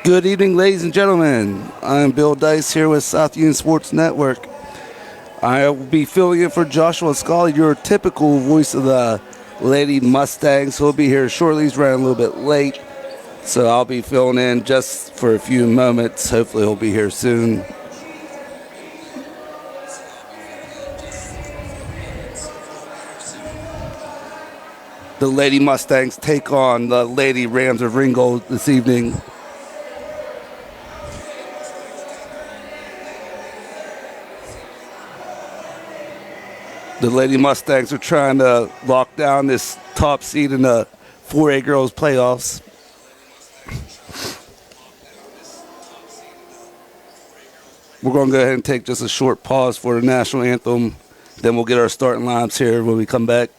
Good evening, ladies and gentlemen. I'm Bill Dice here with South Union Sports Network. I will be filling in for Joshua Scully, your typical voice of the Lady Mustangs. He'll be here shortly. He's running a little bit late, so I'll be filling in just for a few moments. Hopefully he'll be here soon. The Lady Mustangs take on the Lady Rams of Ringgold this evening. The Lady Mustangs are trying to lock down this top seed in the 4A girls playoffs. We're going to go ahead and take just a short pause for the national anthem. Then we'll get our starting lineups here when we come back.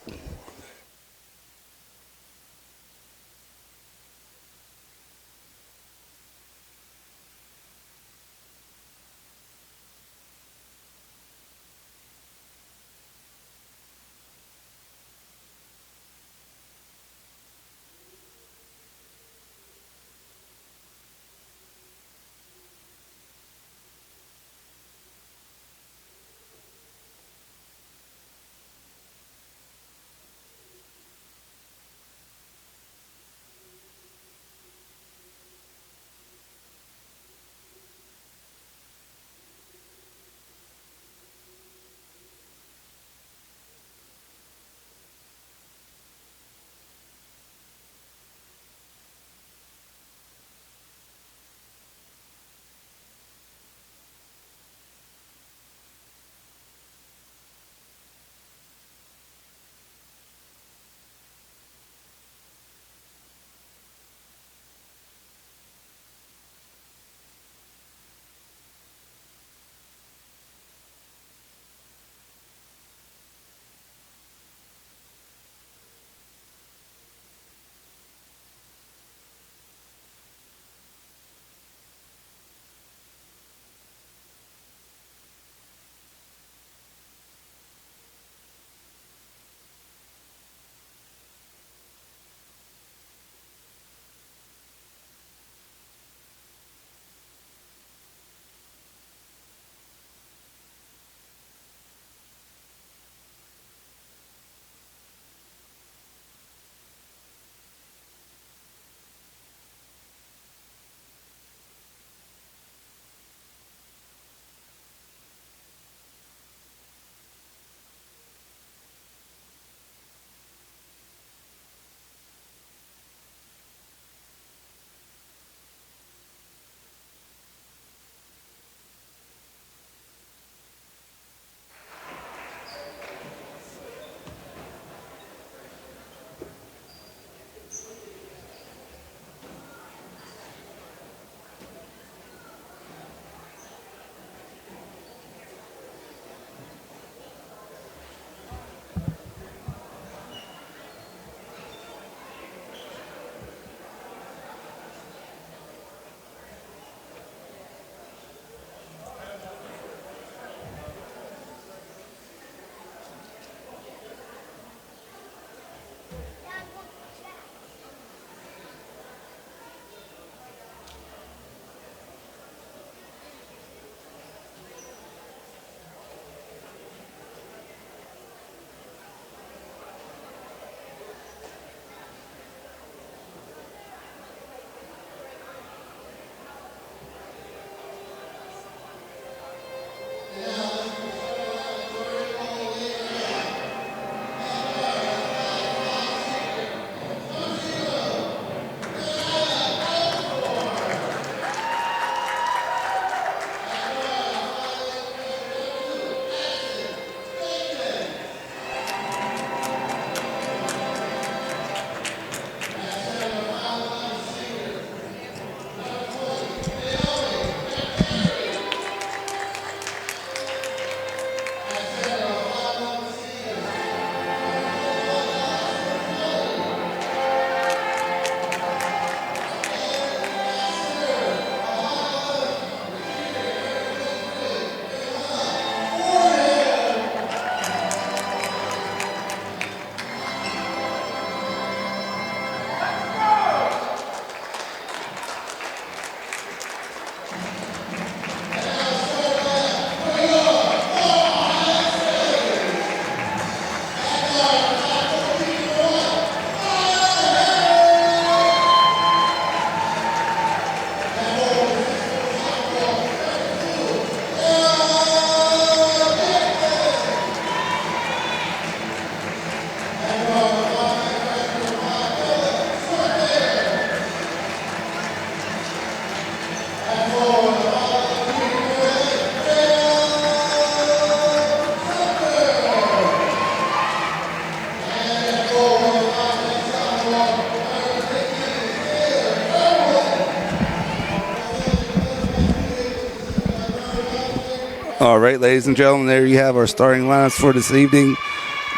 All right, ladies and gentlemen, there you have our starting lineups for this evening.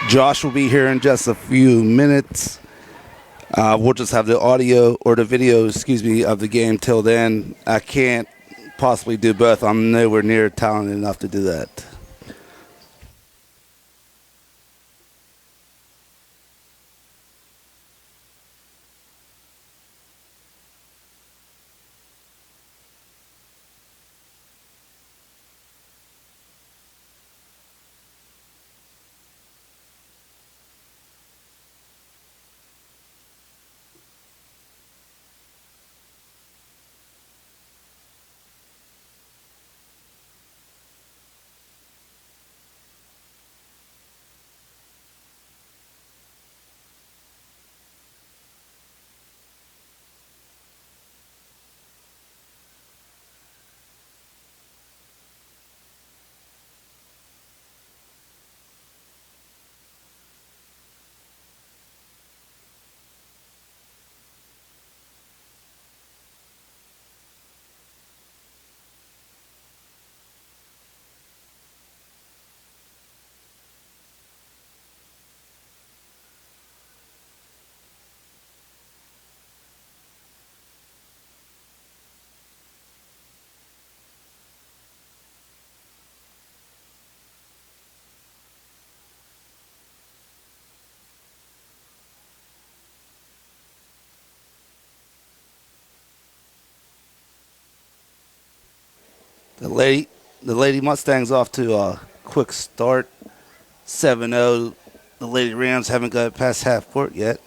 Josh will be here in just a few minutes. We'll just have the audio or the video, of the game till then. I can't possibly do both. I'm nowhere near talented enough to do that. The lady, the Lady Mustangs off to a quick start, 7-0. The Lady Rams haven't got past half court yet.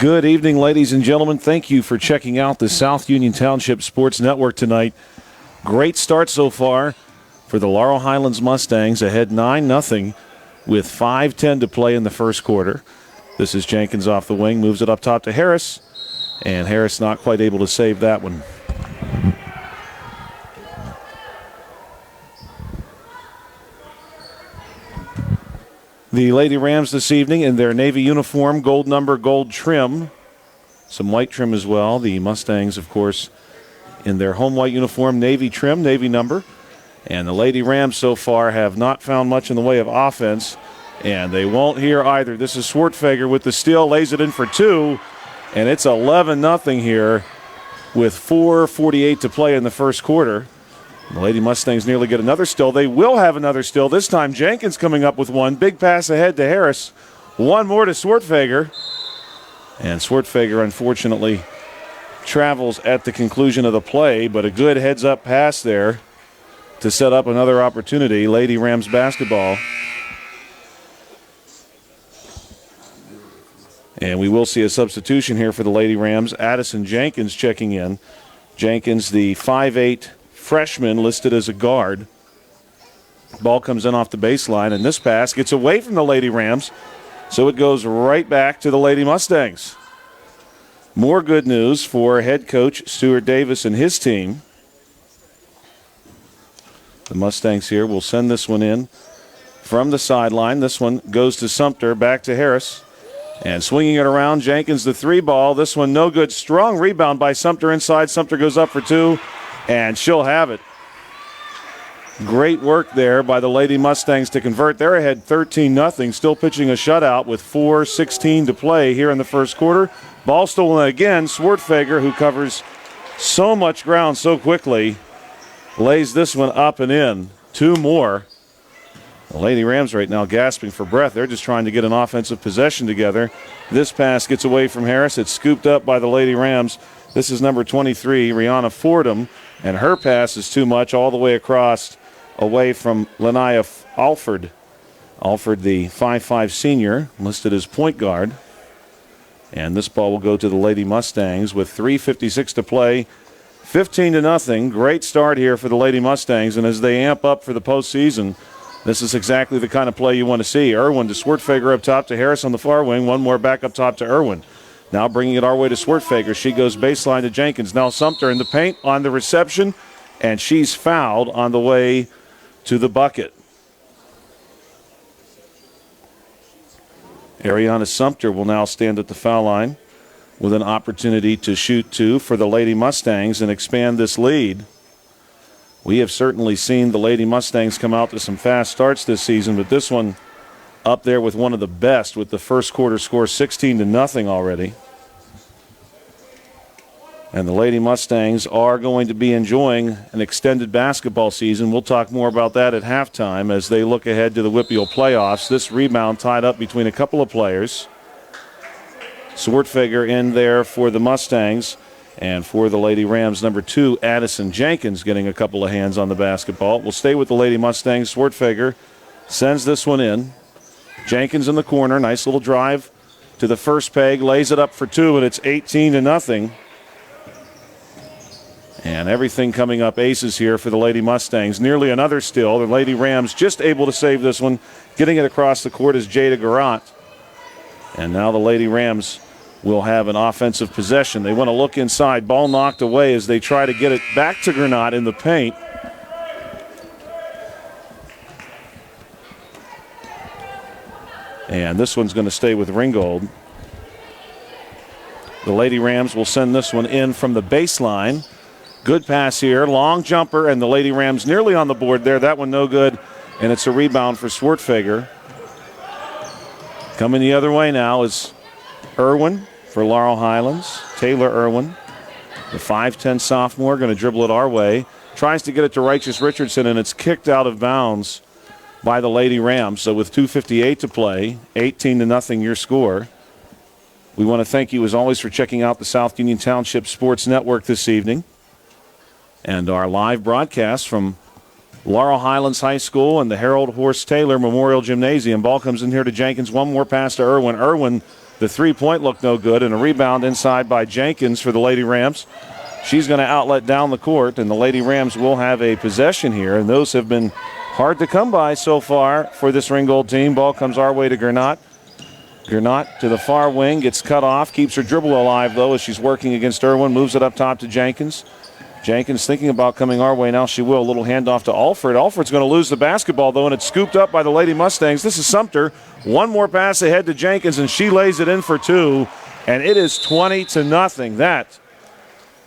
Good evening, ladies and gentlemen. Thank you for checking out the South Union Township Sports Network tonight. Great start so far for the Laurel Highlands Mustangs, ahead 9-0 with 5:10 to play in the first quarter. This is Jenkins off the wing, moves it up top to Harris, and Harris not quite able to save that one. The Lady Rams this evening in their Navy uniform, gold number, gold trim. Some white trim as well. The Mustangs, of course, in their home white uniform, Navy trim, Navy number. And the Lady Rams so far have not found much in the way of offense, and they won't here either. This is Swartfeger with the steal, lays it in for two, and it's 11-0 here with 4:48 to play in the first quarter. The Lady Mustangs nearly get another steal. They will have another steal. This time Jenkins coming up with one. Big pass ahead to Harris. One more to Swartfeger. And Swartfeger, unfortunately, travels at the conclusion of the play, but a good heads-up pass there to set up another opportunity. Lady Rams basketball. And we will see a substitution here for the Lady Rams. Addison Jenkins checking in. Jenkins, the 5'8", freshman listed as a guard. Ball comes in off the baseline, and this pass gets away from the Lady Rams, so it goes right back to the Lady Mustangs. More good news for head coach Stuart Davis and his team. The Mustangs here will send this one in from the sideline. This one goes to Sumter, back to Harris. And swinging it around, Jenkins the three ball. This one no good. Strong rebound by Sumter inside. Sumter goes up for two, and she'll have it. Great work there by the Lady Mustangs to convert. They're ahead 13-0, still pitching a shutout with 4:16 to play here in the first quarter. Ball stolen again. Swartfeger, who covers so much ground so quickly, lays this one up and in. Two more. The Lady Rams right now gasping for breath. They're just trying to get an offensive possession together. This pass gets away from Harris. It's scooped up by the Lady Rams. This is number 23, Rihanna Fordham, and her pass is too much all the way across, away from Lania Alford. Alford, the 5'5" senior, listed as point guard. And this ball will go to the Lady Mustangs with 3:56 to play. 15-0. Great start here for the Lady Mustangs, and as they amp up for the postseason, this is exactly the kind of play you want to see. Irwin to Swartfeger up top to Harris on the far wing. One more back up top to Irwin. Now bringing it our way to Swartfeger. She goes baseline to Jenkins. Now Sumter in the paint on the reception, and she's fouled on the way to the bucket. Ariana Sumter will now stand at the foul line with an opportunity to shoot two for the Lady Mustangs and expand this lead. We have certainly seen the Lady Mustangs come out to some fast starts this season, but this one up there with one of the best, with the first quarter score 16-0 already. And the Lady Mustangs are going to be enjoying an extended basketball season. We'll talk more about that at halftime as they look ahead to the WPIAL playoffs. This rebound tied up between a couple of players. Swartfeger in there for the Mustangs. And for the Lady Rams, number 2, Addison Jenkins getting a couple of hands on the basketball. We'll stay with the Lady Mustangs. Swartfeger sends this one in. Jenkins in the corner. Nice little drive to the first peg. Lays it up for two, and it's 18-0. And everything coming up aces here for the Lady Mustangs. Nearly another steal. The Lady Rams just able to save this one. Getting it across the court is Jada Garant. And now the Lady Rams will have an offensive possession. They want to look inside. Ball knocked away as they try to get it back to Granat in the paint. And this one's going to stay with Ringgold. The Lady Rams will send this one in from the baseline. Good pass here. Long jumper, and the Lady Rams nearly on the board there. That one no good, and it's a rebound for Swartfeger. Coming the other way now is Irwin for Laurel Highlands. Taylor Irwin, the 5'10" sophomore, going to dribble it our way. Tries to get it to Righteous Richardson, and it's kicked out of bounds by the Lady Rams. So with 2:58 to play, 18-0 your score. We want to thank you, as always, for checking out the South Union Township Sports Network this evening and our live broadcast from Laurel Highlands High School and the Harold Horst Taylor Memorial Gymnasium. Ball comes in here to Jenkins. One more pass to Irwin. Irwin The three-point looked no good, and a rebound inside by Jenkins for the Lady Rams. She's going to outlet down the court, and the Lady Rams will have a possession here, and those have been hard to come by so far for this Ringgold team. Ball comes our way to Gernot. Gernot to the far wing, gets cut off, keeps her dribble alive, though, as she's working against Irwin, moves it up top to Jenkins. Jenkins thinking about coming our way. Now she will. A little handoff to Alford. Alford's going to lose the basketball, though, and it's scooped up by the Lady Mustangs. This is Sumter. One more pass ahead to Jenkins, and she lays it in for two, and it is 20-0. That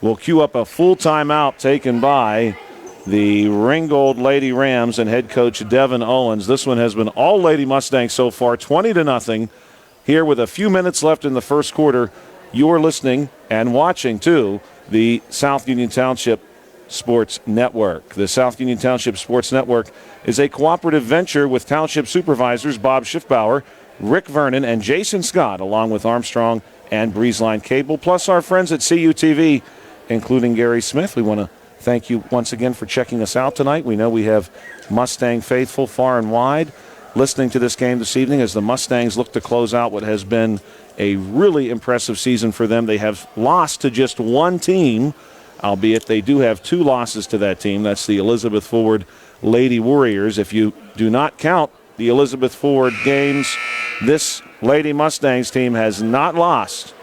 will cue up a full timeout taken by the Ringgold Lady Rams and head coach Devin Owens. This one has been all Lady Mustangs so far, 20-0. Here with a few minutes left in the first quarter, you're listening and watching to the South Union Township Sports Network. The South Union Township Sports Network is a cooperative venture with Township Supervisors Bob Schiffbauer, Rick Vernon, and Jason Scott, along with Armstrong and Breezeline Cable, plus our friends at CUTV, including Gary Smith. We want to thank you once again for checking us out tonight. We know we have Mustang faithful far and wide listening to this game this evening as the Mustangs look to close out what has been a really impressive season for them. They have lost to just one team, albeit they do have two losses to that team. That's the Elizabeth Forward Lady Warriors. If you do not count the Elizabeth Forward games, this Lady Mustangs team has not lost.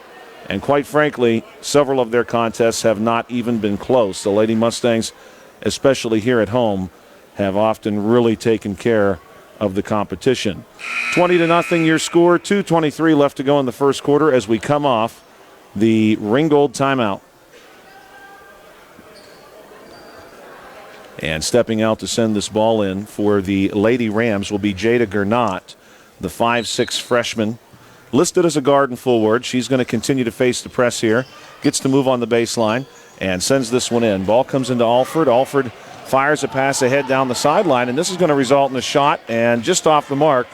And quite frankly, several of their contests have not even been close. The Lady Mustangs, especially here at home, have often really taken care of the competition. 20-0 your score, 2:23 left to go in the first quarter as we come off the Ringgold timeout. And stepping out to send this ball in for the Lady Rams will be Jada Gernot, the 5'6" freshman, listed as a guard and forward. She's going to continue to face the press here, gets to move on the baseline, and sends this one in. Ball comes into Alford. Alford fires a pass ahead down the sideline, and this is going to result in a shot, and just off the mark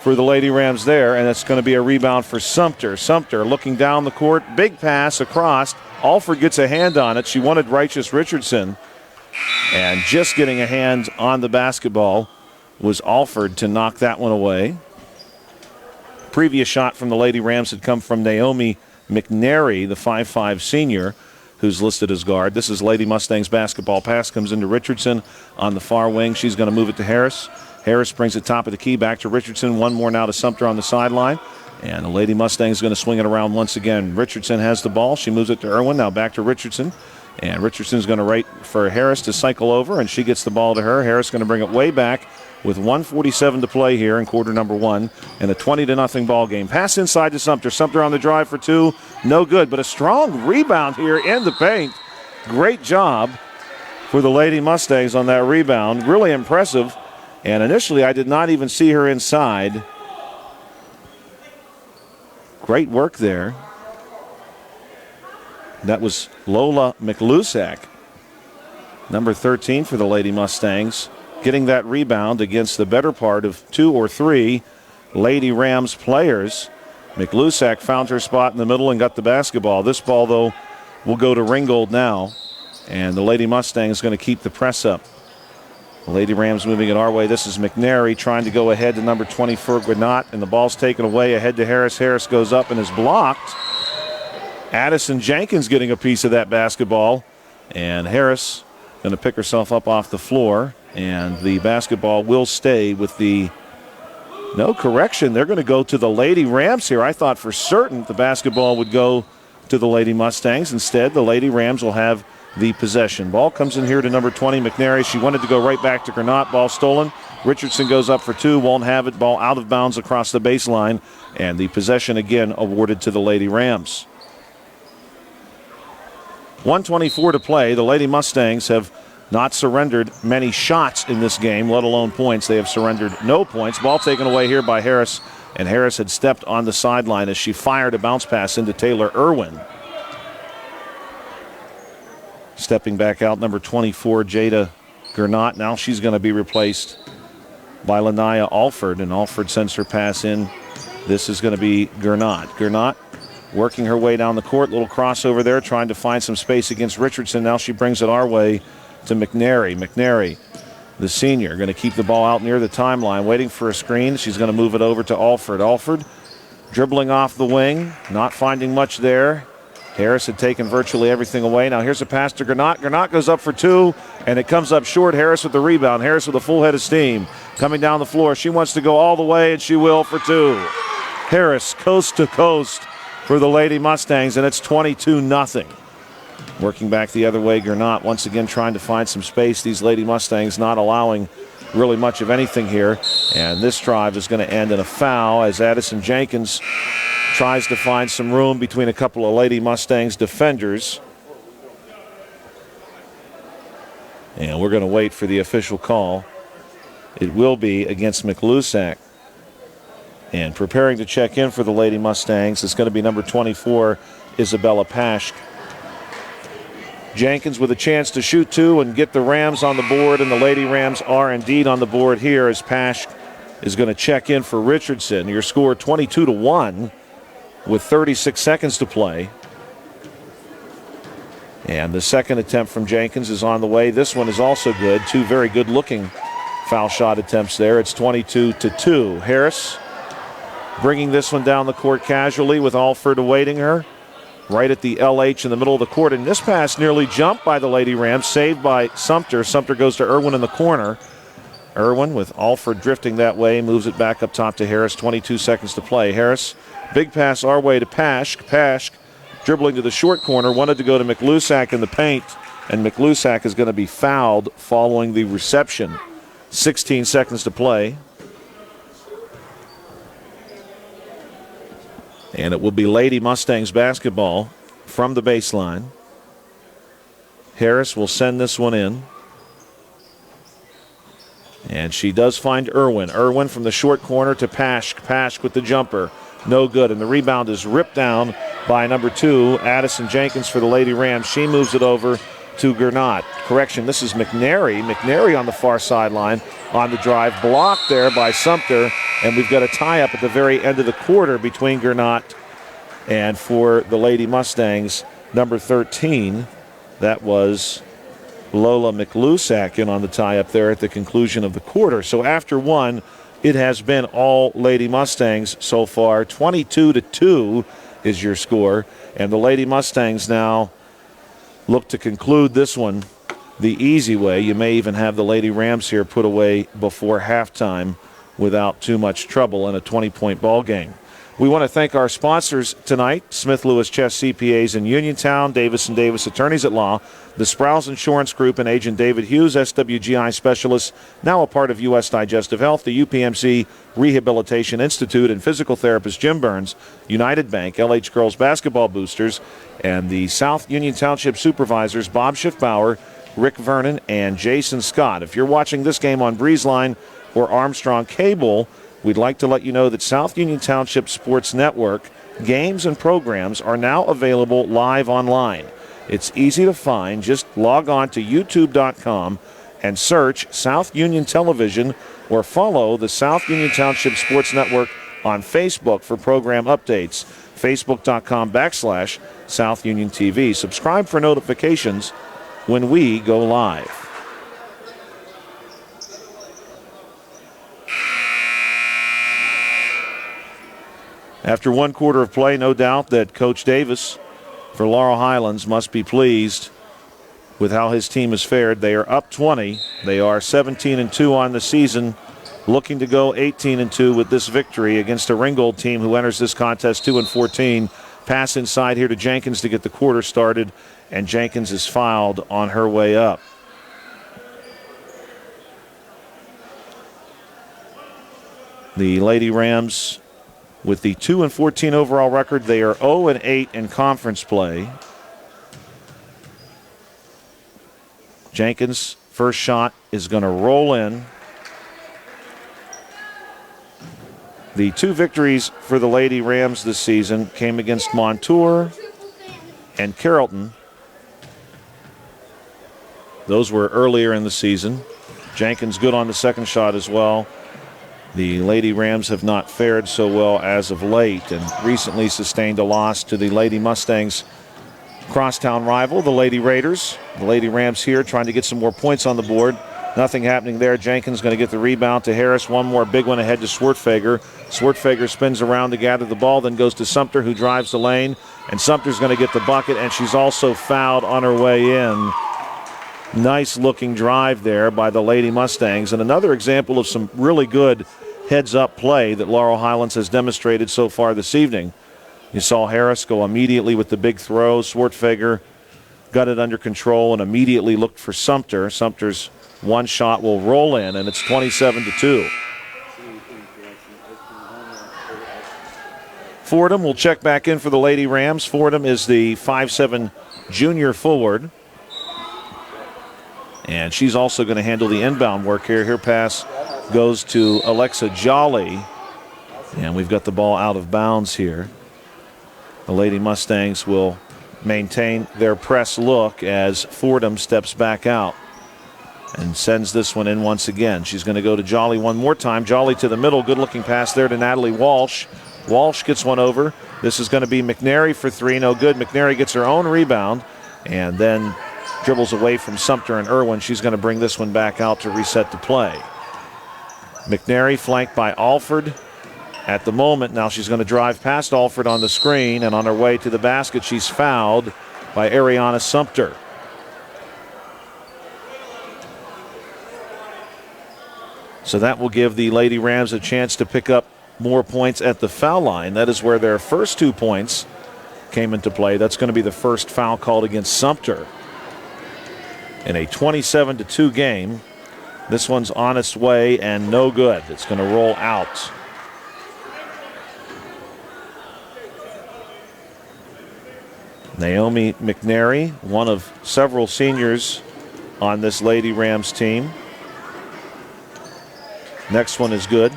for the Lady Rams there, and it's going to be a rebound for Sumter. Sumter looking down the court, big pass across. Alford gets a hand on it. She wanted Righteous Richardson, and just getting a hand on the basketball was Alford to knock that one away. Previous shot from the Lady Rams had come from Naomi McNary, the 5'5" senior, who's listed as guard. This is Lady Mustangs basketball. Pass comes into Richardson on the far wing. She's going to move it to Harris. Harris brings it top of the key back to Richardson. One more now to Sumter on the sideline. And the Lady Mustangs is going to swing it around once again. Richardson has the ball. She moves it to Irwin. Now back to Richardson. And Richardson's going to wait for Harris to cycle over, and she gets the ball to her. Harris going to bring it way back with 1:47 to play here in quarter number one in a 20-0 ball game. Pass inside to Sumter. Sumter on the drive for two. No good, but a strong rebound here in the paint. Great job for the Lady Mustangs on that rebound. Really impressive. And initially, I did not even see her inside. Great work there. That was Lola McLusack, number 13 for the Lady Mustangs, getting that rebound against the better part of two or three Lady Rams players. McLusack found her spot in the middle and got the basketball. This ball, though, will go to Ringgold now, and the Lady Mustangs is going to keep the press up. The Lady Rams moving it our way. This is McNary trying to go ahead to number 20 for Granat, and the ball's taken away ahead to Harris. Harris goes up and is blocked. Addison Jenkins getting a piece of that basketball, and Harris going to pick herself up off the floor, and the basketball will stay with the no correction. They're going to go to the Lady Rams here. I thought for certain the basketball would go to the Lady Mustangs. Instead, the Lady Rams will have the possession. Ball comes in here to number 20, McNary. She wanted to go right back to Granat. Ball stolen. Richardson goes up for two, won't have it. Ball out of bounds across the baseline, and the possession again awarded to the Lady Rams. 1:24 to play. The Lady Mustangs have not surrendered many shots in this game, let alone points. They have surrendered no points. Ball taken away here by Harris, and Harris had stepped on the sideline as she fired a bounce pass into Taylor Irwin. Stepping back out, number 24, Jada Gernot. Now she's going to be replaced by Lanaya Alford, and Alford sends her pass in. This is going to be Gernot. Gernot working her way down the court. Little crossover there, trying to find some space against Richardson. Now she brings it our way to McNary. McNary, the senior, going to keep the ball out near the timeline, waiting for a screen. She's going to move it over to Alford. Alford dribbling off the wing, not finding much there. Harris had taken virtually everything away. Now here's a pass to Granat. Granat goes up for two, and it comes up short. Harris with the rebound. Harris with a full head of steam. Coming down the floor. She wants to go all the way, and she will for two. Harris coast to coast for the Lady Mustangs, and it's 22-0. Working back the other way, Granat once again trying to find some space. These Lady Mustangs not allowing really much of anything here. And this drive is going to end in a foul as Addison Jenkins tries to find some room between a couple of Lady Mustangs defenders. And we're going to wait for the official call. It will be against McLusack. And preparing to check in for the Lady Mustangs is going to be number 24, Isabella Paschk. Jenkins with a chance to shoot two and get the Rams on the board, and the Lady Rams are indeed on the board here as Paschk is going to check in for Richardson. Your score 22-1 with 36 seconds to play. And the second attempt from Jenkins is on the way. This one is also good. Two very good-looking foul shot attempts there. It's 22-2. Harris bringing this one down the court casually with Alford awaiting her. Right at the LH in the middle of the court. And this pass nearly jumped by the Lady Rams, saved by Sumter. Sumter goes to Irwin in the corner. Irwin with Alford drifting that way, moves it back up top to Harris. 22 seconds to play. Harris, big pass our way to Paschk. Paschk dribbling to the short corner, wanted to go to McLusack in the paint, and McLusack is going to be fouled following the reception. 16 seconds to play. And it will be Lady Mustangs basketball from the baseline. Harris will send this one in. And she does find Irwin. Irwin from the short corner to Paschk. Paschk with the jumper. No good. And the rebound is ripped down by number 2, Addison Jenkins for the Lady Rams. She moves it over to Granat. Correction, this is McNary. McNary on the far sideline on the drive. Blocked there by Sumter. And we've got a tie-up at the very end of the quarter between Granat and for the Lady Mustangs, number 13. That was Lola McLusack in on the tie-up there at the conclusion of the quarter. So after one, it has been all Lady Mustangs so far. 22-2 is your score. And the Lady Mustangs now look to conclude this one the easy way. You may even have the Lady Rams here put away before halftime without too much trouble in a 20-point ball game. We want to thank our sponsors tonight, Smith Lewis Chess CPAs in Uniontown, Davis & Davis Attorneys at Law, the Sprouse Insurance Group and Agent David Hughes, SWGI Specialist, now a part of U.S. Digestive Health, the UPMC Rehabilitation Institute, and physical therapist Jim Burns, United Bank, LH Girls Basketball Boosters, and the South Union Township Supervisors, Bob Schiffbauer, Rick Vernon, and Jason Scott. If you're watching this game on BreezeLine or Armstrong Cable, we'd like to let you know that South Union Township Sports Network games and programs are now available live online. It's easy to find. Just log on to youtube.com and search South Union Television or follow the South Union Township Sports Network on Facebook for program updates. Facebook.com/South Union TV. Subscribe for notifications when we go live. After one quarter of play, no doubt that Coach Davis for Laurel Highlands must be pleased with how his team has fared. They are up 20. They are 17-2 on the season, looking to go 18-2 with this victory against a Ringgold team who enters this contest 2-14. Pass inside here to Jenkins to get the quarter started, and Jenkins is fouled on her way up. The Lady Rams, with the 2-14 overall record, they are 0-8 in conference play. Jenkins' first shot is going to roll in. The two victories for the Lady Rams this season came against Montour and Carrollton. Those were earlier in the season. Jenkins good on the second shot as well. The Lady Rams have not fared so well as of late and recently sustained a loss to the Lady Mustangs' crosstown rival, the Lady Raiders. The Lady Rams here trying to get some more points on the board Nothing happening there. Jenkins going to get the rebound to Harris. One more big one ahead to Swartfager. Swartfager spins around to gather the ball, then goes to Sumter, who drives the lane. And Sumter's going to get the bucket, and she's also fouled on her way in. Nice looking drive there by the Lady Mustangs. And another example of some really good heads-up play that Laurel Highlands has demonstrated so far this evening. You saw Harris go immediately with the big throw. Swartfager got it under control and immediately looked for Sumter. Sumter's one shot will roll in, and it's 27-2. Fordham will check back in for the Lady Rams. Fordham is the 5'7" junior forward. And she's also going to handle the inbound work here. Her pass goes to Alexa Jolly. And we've got the ball out of bounds here. The Lady Mustangs will maintain their press look as Fordham steps back out and sends this one in once again. She's going to go to Jolly one more time. Jolly to the middle. Good-looking pass there to Natalie Walsh. Walsh gets one over. This is going to be McNary for three. No good. McNary gets her own rebound and then dribbles away from Sumter and Irwin. She's going to bring this one back out to reset the play. McNary flanked by Alford at the moment. Now she's going to drive past Alford on the screen, and on her way to the basket, she's fouled by Ariana Sumter. So that will give the Lady Rams a chance to pick up more points at the foul line. That is where their first 2 points came into play. That's going to be the first foul called against Sumter in a 27-2 game. This one's on its way and no good. It's going to roll out. Naomi McNary, one of several seniors on this Lady Rams team. Next one is good.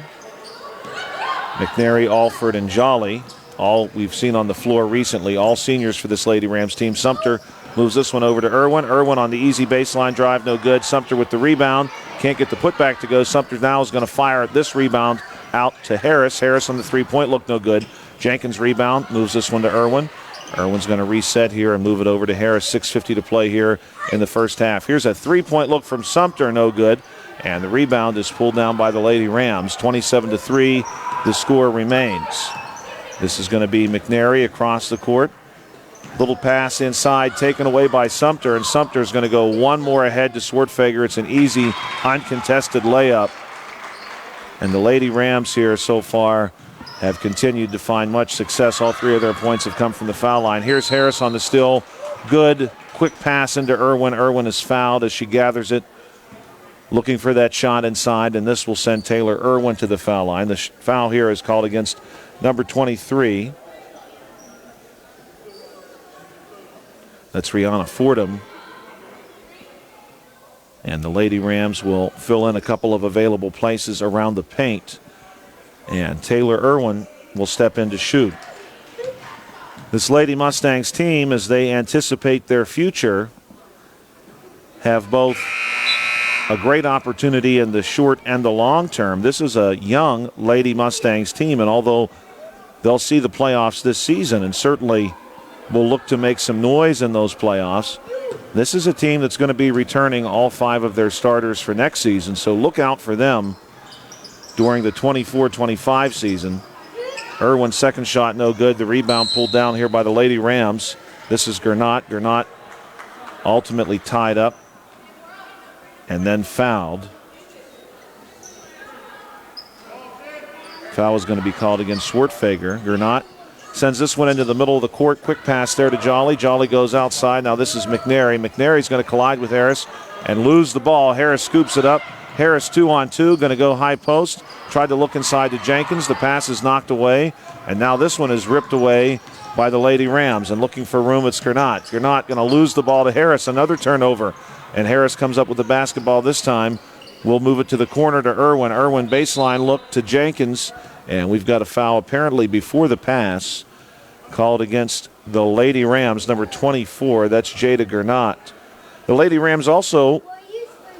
McNary, Alford, and Jolly, all we've seen on the floor recently, all seniors for this Lady Rams team. Sumter moves this one over to Irwin. Irwin on the easy baseline drive, no good. Sumter with the rebound. Can't get the putback to go. Sumter now is going to fire this rebound out to Harris. Harris on the three-point look, no good. Jenkins rebound, moves this one to Irwin. Irwin's going to reset here and move it over to Harris. 6:50 to play here in the first half. Here's a three-point look from Sumter, no good. And the rebound is pulled down by the Lady Rams. 27-3, the score remains. This is going to be McNary across the court. Little pass inside, taken away by Sumter, and Sumter's going to go one more ahead to Swartfager. It's an easy, uncontested layup. And the Lady Rams here so far have continued to find much success. All 3 of their points have come from the foul line. Here's Harris on the still. Good, quick pass into Irwin. Irwin is fouled as she gathers it, looking for that shot inside, and this will send Taylor Irwin to the foul line. The foul here is called against number 23. That's Rihanna Fordham. And the Lady Rams will fill in a couple of available places around the paint. And Taylor Irwin will step in to shoot. This Lady Mustangs team, as they anticipate their future, have both a great opportunity in the short and the long term. This is a young Lady Mustangs team, and although they'll see the playoffs this season and certainly will look to make some noise in those playoffs, this is a team that's going to be returning all 5 of their starters for next season, so look out for them during the 24-25 season. Irwin's second shot, no good. The rebound pulled down here by the Lady Rams. This is Gernot. Gernot ultimately tied up and then fouled. Foul is going to be called against Swartfager. Gernot sends this one into the middle of the court. Quick pass there to Jolly. Jolly goes outside. Now this is McNary. McNary's going to collide with Harris and lose the ball. Harris scoops it up. Harris 2-on-2, going to go high post. Tried to look inside to Jenkins. The pass is knocked away. And now this one is ripped away by the Lady Rams. And looking for room, it's Gernot. Gernot going to lose the ball to Harris. Another turnover. And Harris comes up with the basketball this time. We'll move it to the corner to Irwin. Irwin baseline look to Jenkins. And we've got a foul apparently before the pass called against the Lady Rams, number 24. That's Jada Gernot. The Lady Rams also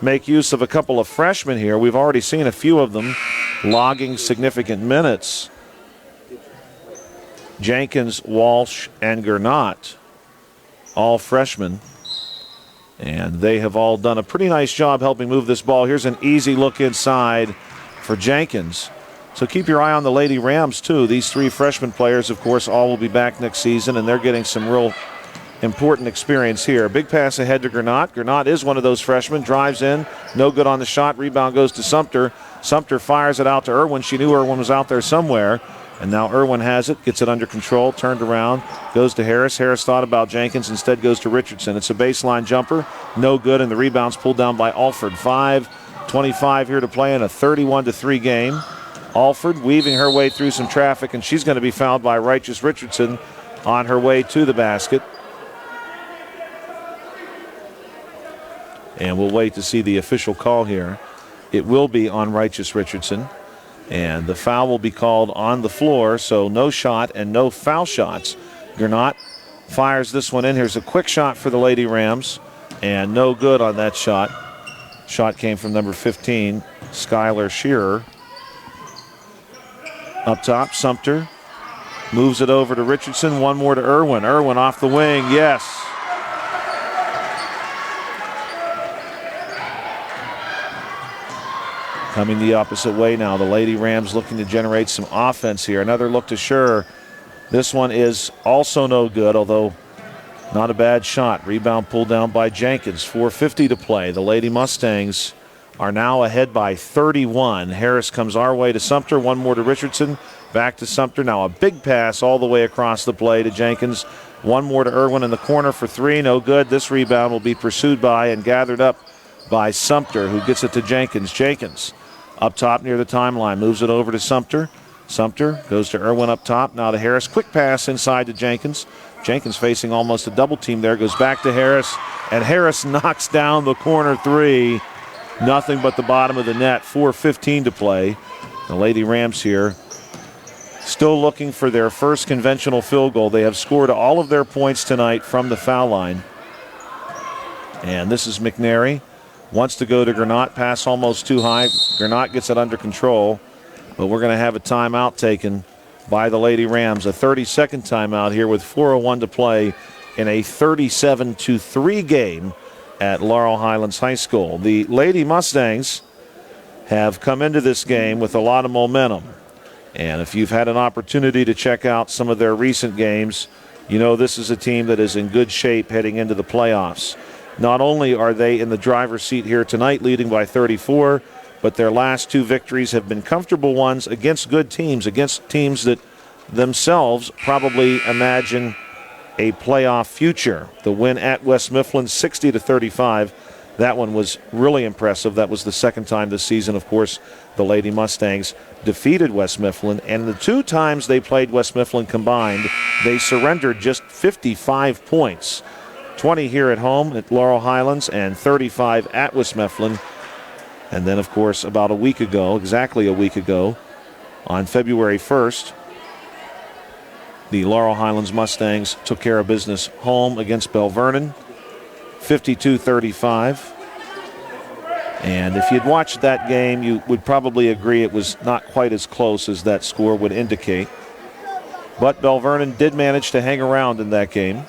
make use of a couple of freshmen here. We've already seen a few of them logging significant minutes. Jenkins, Walsh, and Gernot, all freshmen. And they have all done a pretty nice job helping move this ball. Here's an easy look inside for Jenkins. So keep your eye on the Lady Rams, too. These 3 freshman players, of course, all will be back next season, and they're getting some real important experience here. Big pass ahead to Granat. Granat is one of those freshmen. Drives in. No good on the shot. Rebound goes to Sumter. Sumter fires it out to Irwin. She knew Irwin was out there somewhere. And now Irwin has it. Gets it under control. Turned around. Goes to Harris. Harris thought about Jenkins. Instead goes to Richardson. It's a baseline jumper. No good. And the rebound's pulled down by Alford. 5:25 here to play in a 31-3 game. Alford weaving her way through some traffic. And she's going to be fouled by Righteous Richardson on her way to the basket. And we'll wait to see the official call here. It will be on Righteous Richardson. And the foul will be called on the floor, so no shot and no foul shots. Granat fires this one in. Here's a quick shot for the Lady Rams. And no good on that shot. Shot came from number 15, Skylar Shearer. Up top, Sumter moves it over to Richardson. One more to Irwin. Irwin off the wing, yes. Coming the opposite way now. The Lady Rams looking to generate some offense here. Another look to Scher. This one is also no good, although not a bad shot. Rebound pulled down by Jenkins. 4:50 to play. The Lady Mustangs are now ahead by 31. Harris comes our way to Sumter. One more to Richardson. Back to Sumter. Now a big pass all the way across the play to Jenkins. One more to Irwin in the corner for 3. No good. This rebound will be pursued by and gathered up by Sumter, who gets it to Jenkins. Jenkins up top near the timeline. Moves it over to Sumter. Sumter goes to Irwin up top. Now to Harris. Quick pass inside to Jenkins. Jenkins facing almost a double team there. Goes back to Harris. And Harris knocks down the corner 3. Nothing but the bottom of the net. 4:15 to play. The Lady Rams here still looking for their first conventional field goal. They have scored all of their points tonight from the foul line. And this is McNary. Wants to go to Granat. Pass almost too high. Granat gets it under control. But we're going to have a timeout taken by the Lady Rams. A 30-second timeout here with 4:01 to play in a 37-3 game at Laurel Highlands High School. The Lady Mustangs have come into this game with a lot of momentum. And if you've had an opportunity to check out some of their recent games, you know this is a team that is in good shape heading into the playoffs. Not only are they in the driver's seat here tonight, leading by 34, but their last 2 victories have been comfortable ones against good teams, against teams that themselves probably imagine a playoff future. The win at West Mifflin, 60-35. That one was really impressive. That was the second time this season, of course, the Lady Mustangs defeated West Mifflin. And the 2 times they played West Mifflin combined, they surrendered just 55 points. 20 here at home at Laurel Highlands and 35 at West Mifflin. And then, of course, about a week ago, exactly a week ago, on February 1st, the Laurel Highlands Mustangs took care of business home against Bell Vernon, 52-35. And if you'd watched that game, you would probably agree it was not quite as close as that score would indicate. But Bell Vernon did manage to hang around in that game.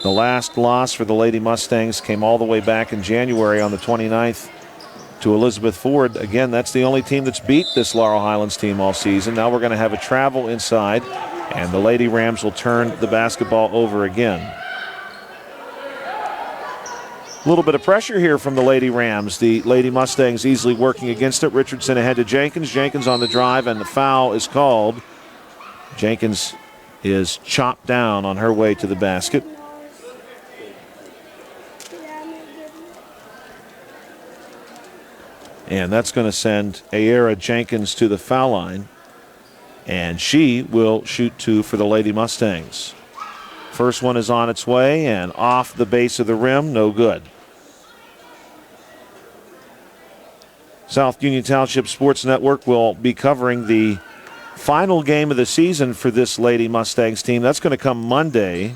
The last loss for the Lady Mustangs came all the way back in January on the 29th to Elizabeth Ford. Again, that's the only team that's beat this Laurel Highlands team all season. Now we're going to have a travel inside, and the Lady Rams will turn the basketball over again. A little bit of pressure here from the Lady Rams. The Lady Mustangs easily working against it. Richardson ahead to Jenkins. Jenkins on the drive, and the foul is called. Jenkins is chopped down on her way to the basket. And that's going to send Ayera Jenkins to the foul line. And she will shoot 2 for the Lady Mustangs. First one is on its way and off the base of the rim. No good. South Union Township Sports Network will be covering the final game of the season for this Lady Mustangs team. That's going to come Monday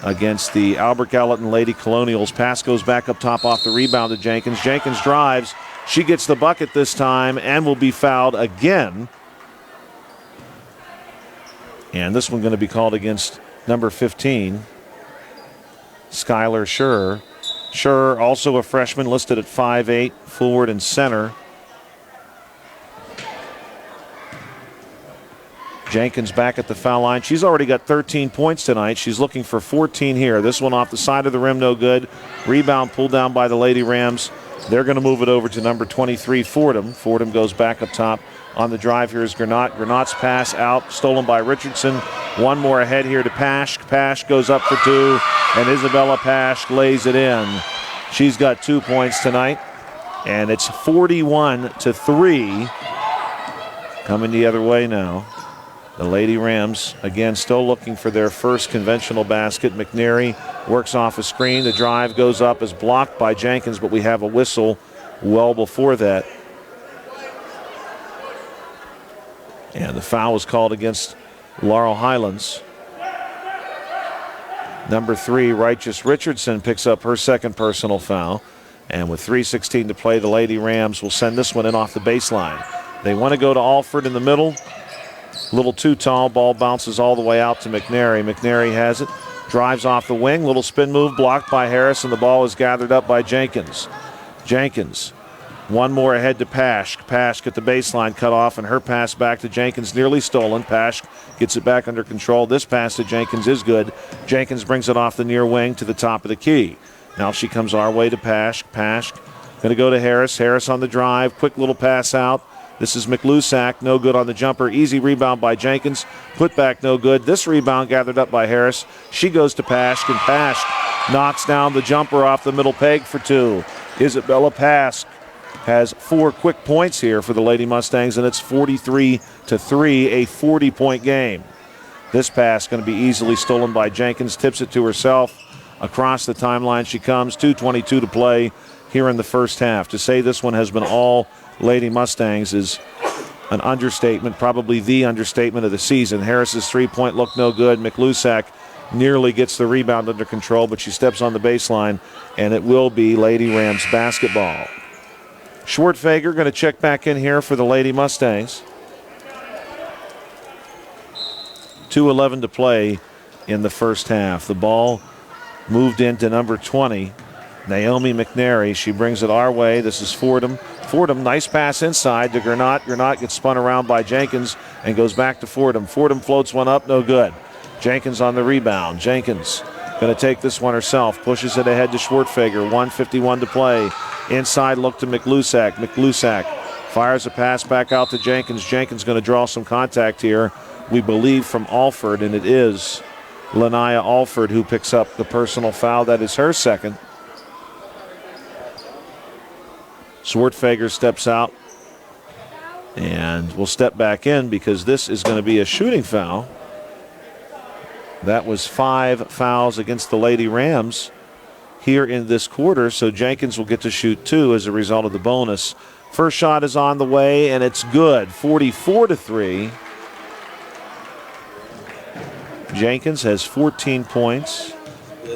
against the Albert Gallatin Lady Colonials. Pass goes back up top off the rebound to Jenkins. Jenkins drives. She gets the bucket this time and will be fouled again. And this one going to be called against number 15, Skylar Schur. Schur, also a freshman, listed at 5'8", forward and center. Jenkins back at the foul line. She's already got 13 points tonight. She's looking for 14 here. This one off the side of the rim, no good. Rebound pulled down by the Lady Rams. They're going to move it over to number 23, Fordham. Fordham goes back up top. On the drive here is Granat. Granat's pass out, stolen by Richardson. One more ahead here to Pash. Pash goes up for two, and Isabella Pash lays it in. She's got 2 points tonight, and it's 41-3. Coming the other way now. The Lady Rams, again, still looking for their first conventional basket. McNary works off a screen. The drive goes up, is blocked by Jenkins, but we have a whistle well before that. And the foul was called against Laurel Highlands. Number 3, Righteous Richardson, picks up her second personal foul. And with 3:16 to play, the Lady Rams will send this one in off the baseline. They want to go to Alford in the middle. A little too tall. Ball bounces all the way out to McNary. McNary has it. Drives off the wing. Little spin move blocked by Harris, and the ball is gathered up by Jenkins. Jenkins. One more ahead to Pash. Pash at the baseline cut off, and her pass back to Jenkins nearly stolen. Pash gets it back under control. This pass to Jenkins is good. Jenkins brings it off the near wing to the top of the key. Now she comes our way to Pash. Pash going to go to Harris. Harris on the drive. Quick little pass out. This is McLusack, no good on the jumper. Easy rebound by Jenkins. Put back, no good. This rebound gathered up by Harris. She goes to Pash, and Pash knocks down the jumper off the middle peg for two. Isabella Pash has 4 quick points here for the Lady Mustangs, and it's 43-3, a 40-point game. This pass going to be easily stolen by Jenkins. Tips it to herself. Across the timeline she comes. 2:22 to play here in the first half. To say this one has been all Lady Mustangs is an understatement, probably the understatement of the season. Harris's three-point look no good. McLusack nearly gets the rebound under control, but she steps on the baseline, and it will be Lady Rams basketball. Schwartfager going to check back in here for the Lady Mustangs. 2:11 to play in the first half. The ball moved into number 20, Naomi McNary. She brings it our way. This is Fordham. Fordham, nice pass inside to Granat. Granat gets spun around by Jenkins and goes back to Fordham. Fordham floats one up, no good. Jenkins on the rebound. Jenkins going to take this one herself. Pushes it ahead to Schwartfager. 1:51 to play. Inside look to McLusack. McLusack fires a pass back out to Jenkins. Jenkins going to draw some contact here, we believe, from Alford, and it is Lanaya Alford who picks up the personal foul. That is her second. Schwartfager steps out and will step back in because this is going to be a shooting foul. That was 5 fouls against the Lady Rams here in this quarter, so Jenkins will get to shoot 2 as a result of the bonus. First shot is on the way, and it's good. 44-3. Jenkins has 14 points.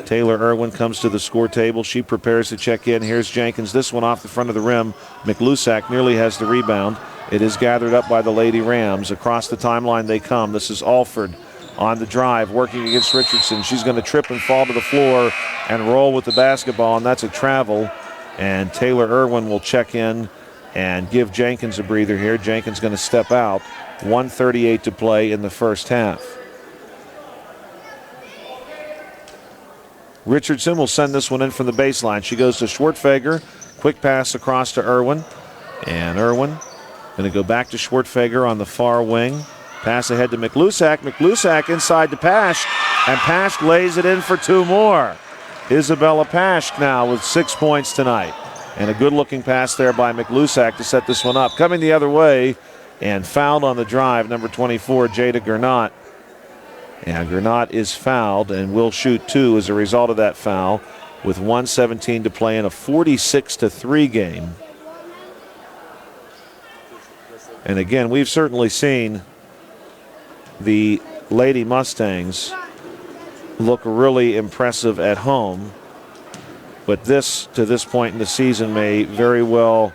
Taylor Irwin comes to the score table. She prepares to check in. Here's Jenkins. This one off the front of the rim. McLusack nearly has the rebound. It is gathered up by the Lady Rams. Across the timeline they come. This is Alford on the drive, working against Richardson. She's going to trip and fall to the floor and roll with the basketball, and that's a travel. And Taylor Irwin will check in and give Jenkins a breather here. Jenkins going to step out. 1:38 to play in the first half. Richardson will send this one in from the baseline. She goes to Schwartfager. Quick pass across to Irwin. And Irwin going to go back to Schwartfager on the far wing. Pass ahead to McLusack. McLusack inside to Pash. And Pash lays it in for 2 more. Isabella Pash now with 6 points tonight. And a good-looking pass there by McLusack to set this one up. Coming the other way and fouled on the drive, number 24, Jada Granat. And Granat is fouled and will shoot 2 as a result of that foul with 1:17 to play in a 46-3 game. And again, we've certainly seen the Lady Mustangs look really impressive at home, but this, to this point in the season, may very well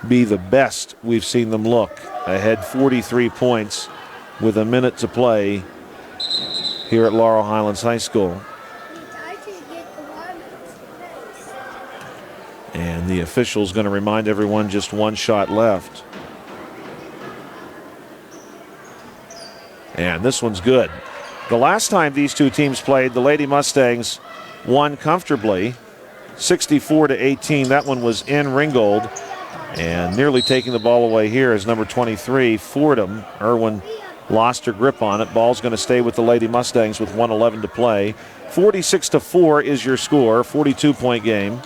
be the best we've seen them look. Ahead 43 points with a minute to play here at Laurel Highlands High School. And the official's going to remind everyone just one shot left. And this one's good. The last time these two teams played, the Lady Mustangs won comfortably, 64-18. That one was in Ringgold. And nearly taking the ball away here is number 23, Fordham. Irwin lost her grip on it. Ball's going to stay with the Lady Mustangs with 1:11 to play. 46-4 is your score, 42-point game.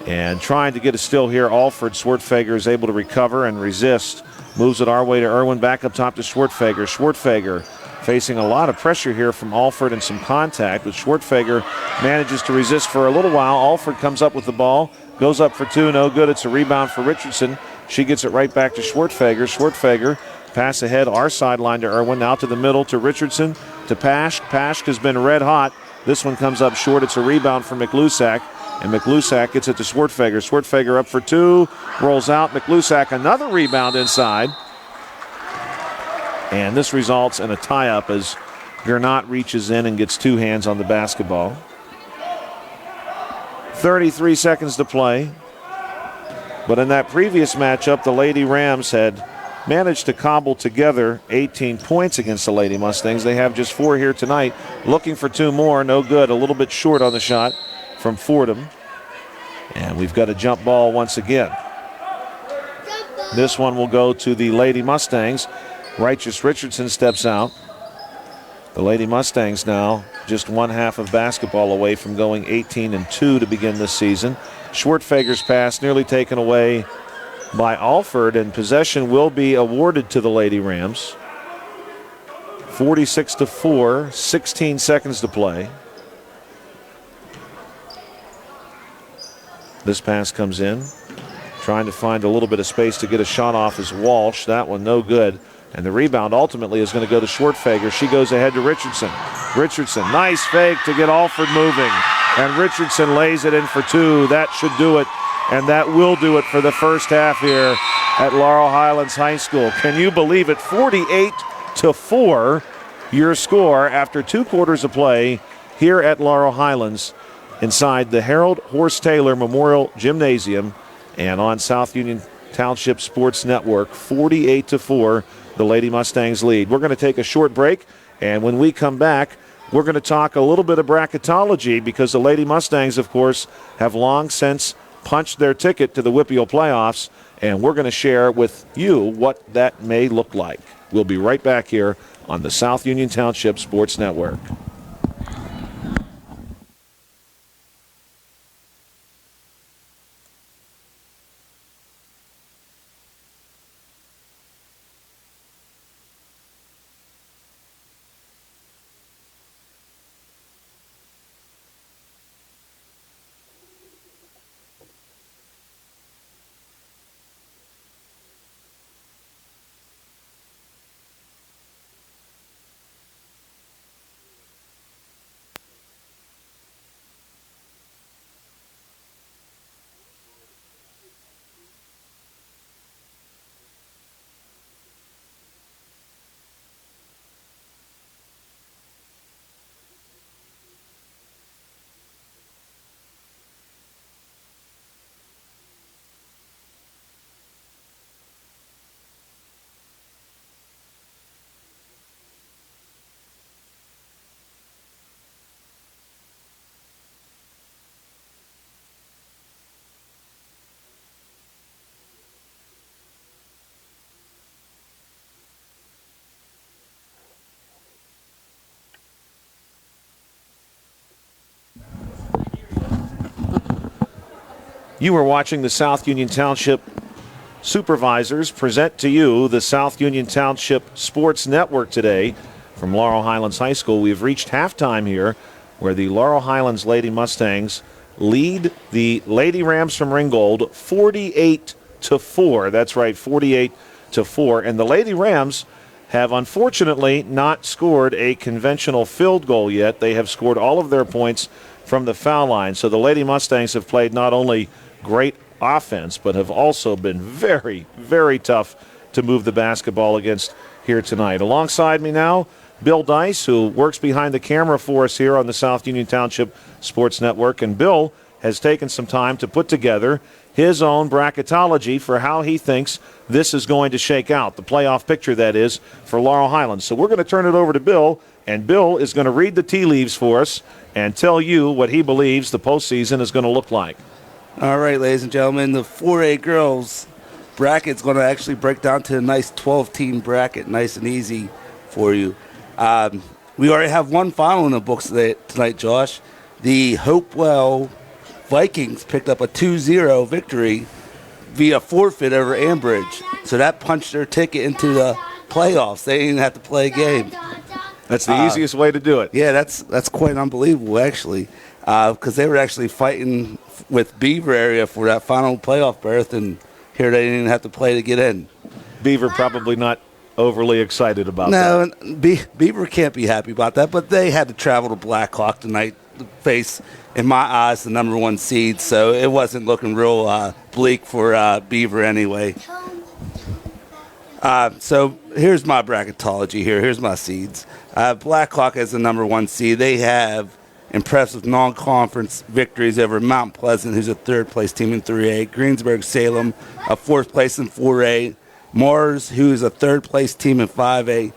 And trying to get a steal here, Alford. Schwartfeger is able to recover and resist. Moves it our way to Irwin, back up top to Schwartfeger. Schwartfeger facing a lot of pressure here from Alford and some contact, but Schwartfeger manages to resist for a little while. Alford comes up with the ball, goes up for two, no good. It's a rebound for Richardson. She gets it right back to Schwartfeger. Schwartfeger pass ahead our sideline to Irwin, now to the middle to Richardson, to Pasch. Pasch has been red hot. This one comes up short. It's a rebound for McLusack, and McLusack gets it to Schwartfeger. Schwartfeger up for two, rolls out. McLusack another rebound inside. And this results in a tie-up as Gernot reaches in and gets two hands on the basketball. 33 seconds to play. But in that previous matchup, the Lady Rams had managed to cobble together 18 points against the Lady Mustangs. They have just 4 here tonight. Looking for 2 more, no good. A little bit short on the shot from Fordham. And we've got a jump ball once again. This one will go to the Lady Mustangs. Righteous Richardson steps out. The Lady Mustangs now just one half of basketball away from going 18-2 to begin this season. Schwartfeger's pass nearly taken away by Alford, and possession will be awarded to the Lady Rams. 46-4, 16 seconds to play. This pass comes in. Trying to find a little bit of space to get a shot off is Walsh. That one no good. And the rebound ultimately is going to go to Schwartfeger. She goes ahead to Richardson. Richardson, nice fake to get Alford moving. And Richardson lays it in for 2. That should do it. And that will do it for the first half here at Laurel Highlands High School. Can you believe it? 48-4, your score after 2 quarters of play here at Laurel Highlands inside the Harold Horst Taylor Memorial Gymnasium and on South Union Township Sports Network. 48-4, the Lady Mustangs lead. We're going to take a short break, and when we come back, we're going to talk a little bit of bracketology because the Lady Mustangs, of course, have long since punched their ticket to the WPIAL playoffs, and we're going to share with you what that may look like. We'll be right back here on the South Union Township Sports Network. You are watching the South Union Township Supervisors present to you the South Union Township Sports Network today from Laurel Highlands High School. We've reached halftime here where the Laurel Highlands Lady Mustangs lead the Lady Rams from Ringgold 48-4. That's right, 48-4. And the Lady Rams have unfortunately not scored a conventional field goal yet. They have scored all of their points from the foul line. So the Lady Mustangs have played not only great offense, but have also been very, very tough to move the basketball against here tonight. Alongside me now, Bill Dice, who works behind the camera for us here on the South Union Township Sports Network. And Bill, has taken some time to put together his own bracketology for how he thinks this is going to shake out, the playoff picture, that is, for Laurel Highlands. So we're going to turn it over to Bill, and Bill is going to read the tea leaves for us and tell you what he believes the postseason is going to look like. All right, ladies and gentlemen, the 4A girls bracket's going to actually break down to a nice 12-team bracket, nice and easy for you. We already have one final in the books tonight, Josh. The Hopewell Vikings picked up a 2-0 victory via forfeit over Ambridge. So that punched their ticket into the playoffs. They didn't have to play a game. That's the easiest way to do it. Yeah, that's quite unbelievable, actually, because they were actually fighting with Beaver area for that final playoff berth, and here they didn't have to play to get in. Beaver probably not overly excited about that. No, Beaver can't be happy about that, but they had to travel to Blackhawk tonight to face, in my eyes, the number 1 seed, so it wasn't looking real bleak for Beaver anyway. So here's my bracketology here. Here's my seeds. Blackhawk as the number 1 seed. They have impressive non-conference victories over Mount Pleasant, who's a third-place team in 3A. Greensburg-Salem, a 4th place in 4A. Mars, who is a third-place team in 5A.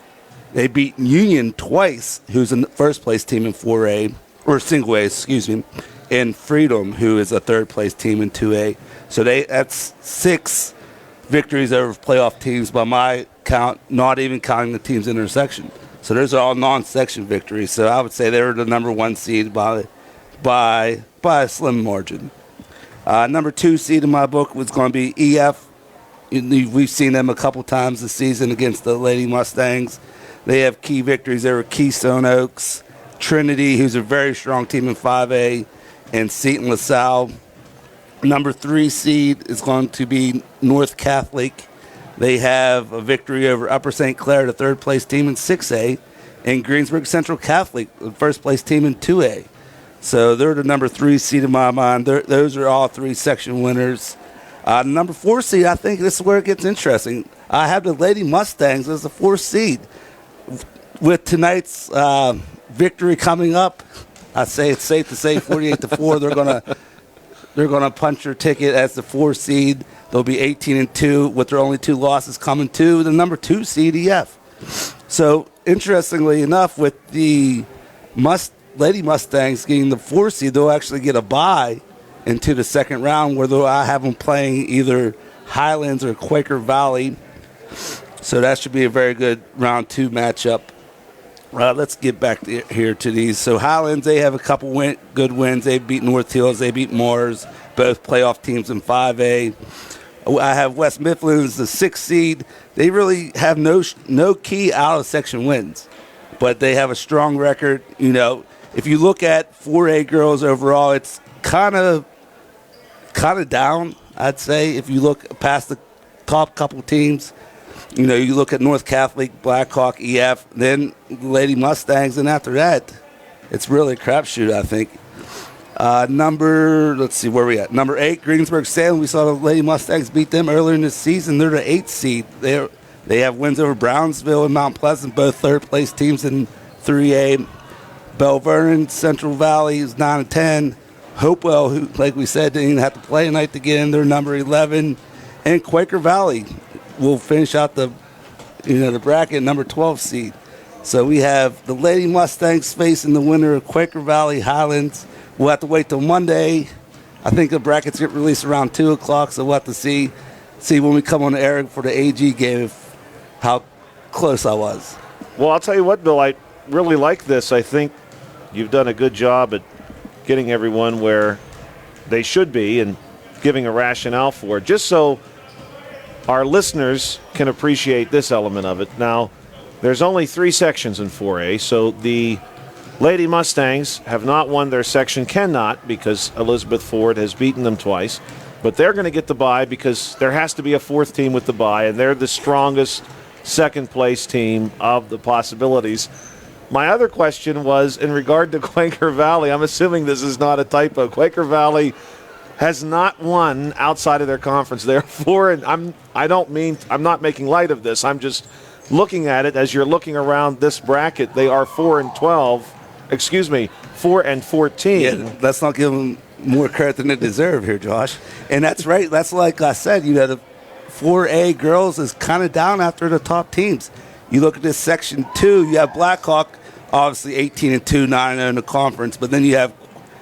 They beat Union twice, who's a first-place team in 4A, or single A, excuse me. And Freedom, who is a third-place team in 2A. So that's 6 victories over playoff teams by my count, not even counting the team's intersection. So those are all non-section victories. So I would say they were the number 1 seed by a slim margin. Number 2 seed in my book was going to be EF. We've seen them a couple times this season against the Lady Mustangs. They have key victories over Keystone Oaks, Trinity, who's a very strong team in 5A, and Seton LaSalle. Number 3 seed is going to be North Catholic. They have a victory over Upper St. Clair, the third-place team in 6A, and Greensburg Central Catholic, the first-place team in 2A. So they're the number 3 seed in my mind. Those are all 3 section winners. Number 4 seed, I think this is where it gets interesting. I have the Lady Mustangs as the 4th seed. With tonight's victory coming up, I say it's safe to say 48-4. They're gonna punch their ticket as the 4th seed. They'll be 18-2 with their only 2 losses coming to the number 2 seed EF. So interestingly enough, with the Lady Mustangs getting the 4th seed, they'll actually get a bye into the second round where I have them playing either Highlands or Quaker Valley. So that should be a very good round 2 matchup. Let's get back here to these. So Highlands, they have a couple good wins. They beat North Hills. They beat Mars, both playoff teams in 5A. I have West Midlands, the 6th seed. They really have no key out-of-section wins, but they have a strong record. You know, if you look at 4A girls overall, it's kind of down, I'd say. If you look past the top couple teams, you know, you look at North Catholic, Blackhawk, EF, then Lady Mustangs, and after that, it's really a crapshoot, I think. Let's see, where are we at? Number 8, Greensburg-Salem. We saw the Lady Mustangs beat them earlier in the season. They're the 8th seed. They have wins over Brownsville and Mount Pleasant, both third-place teams in 3A. Belle Vernon, Central Valley is 9-10. Hopewell, who, like we said, didn't even have to play tonight to get in. They're number 11. And Quaker Valley will finish out the bracket, number 12 seed. So we have the Lady Mustangs facing the winner of Quaker Valley Highlands. We'll have to wait till Monday. I think the brackets get released around 2 o'clock, so we'll have to see when we come on the air for the AG game how close I was. Well, I'll tell you what, Bill, I really like this. I think you've done a good job at getting everyone where they should be and giving a rationale for it, just so our listeners can appreciate this element of it. Now, there's only 3 sections in 4A, so the Lady Mustangs have not won their section, cannot, because Elizabeth Ford has beaten them twice. But they're going to get the bye because there has to be a 4th team with the bye, and they're the strongest second-place team of the possibilities. My other question was in regard to Quaker Valley. I'm assuming this is not a typo. Quaker Valley has not won outside of their conference. They're 4, and I'm not making light of this. I'm just looking at it as you're looking around this bracket. They are 4 and 14. Yeah, let's not give them more credit than they deserve here, Josh. And that's right. That's like I said, the 4A girls is kind of down after the top teams. You look at this Section 2, you have Blackhawk, obviously 18-2, 9-0 in the conference, but then you have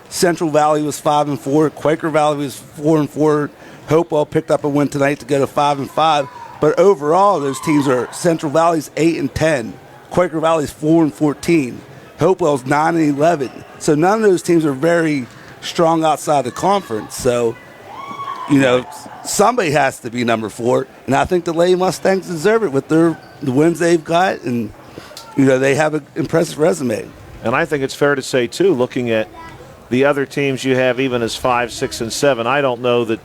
Central Valley was 5-4, Quaker Valley was 4-4, Hopewell picked up a win tonight to go to 5-5. But overall, those teams are Central Valley's 8-10, Quaker Valley's 4-14, Hopewell's 9-11. So none of those teams are very strong outside the conference. So, somebody has to be number 4, and I think the Lady Mustangs deserve it with the wins they've got, and they have an impressive resume. And I think it's fair to say too, looking at the other teams you have, even as 5, 6, and 7, I don't know that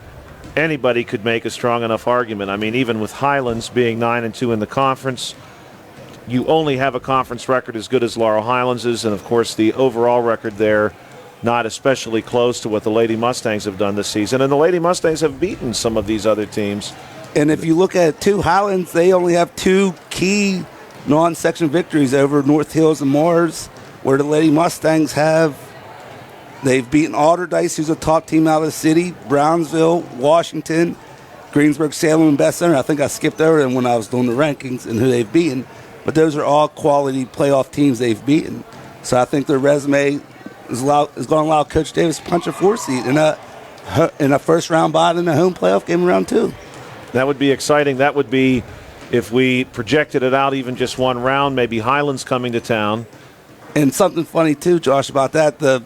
anybody could make a strong enough argument. I mean, even with Highlands being 9-2 in the conference, you only have a conference record as good as Laurel Highlands is, and of course the overall record there not especially close to what the Lady Mustangs have done this season. And the Lady Mustangs have beaten some of these other teams. And if you look at it too, Highlands, they only have 2 key non-section victories over North Hills and Mars, where the Lady Mustangs they've beaten Alderdice, who's a top team out of the city, Brownsville, Washington, Greensburg, Salem, and Best Center. I think I skipped over them when I was doing the rankings and who they've beaten. But those are all quality playoff teams they've beaten. So I think their resume is going to allow Coach Davis to punch a 4 seed in a first-round bye in a home playoff game in round 2. That would be exciting. That would be, if we projected it out even just one round, maybe Highlands coming to town. And something funny, too, Josh, about that, the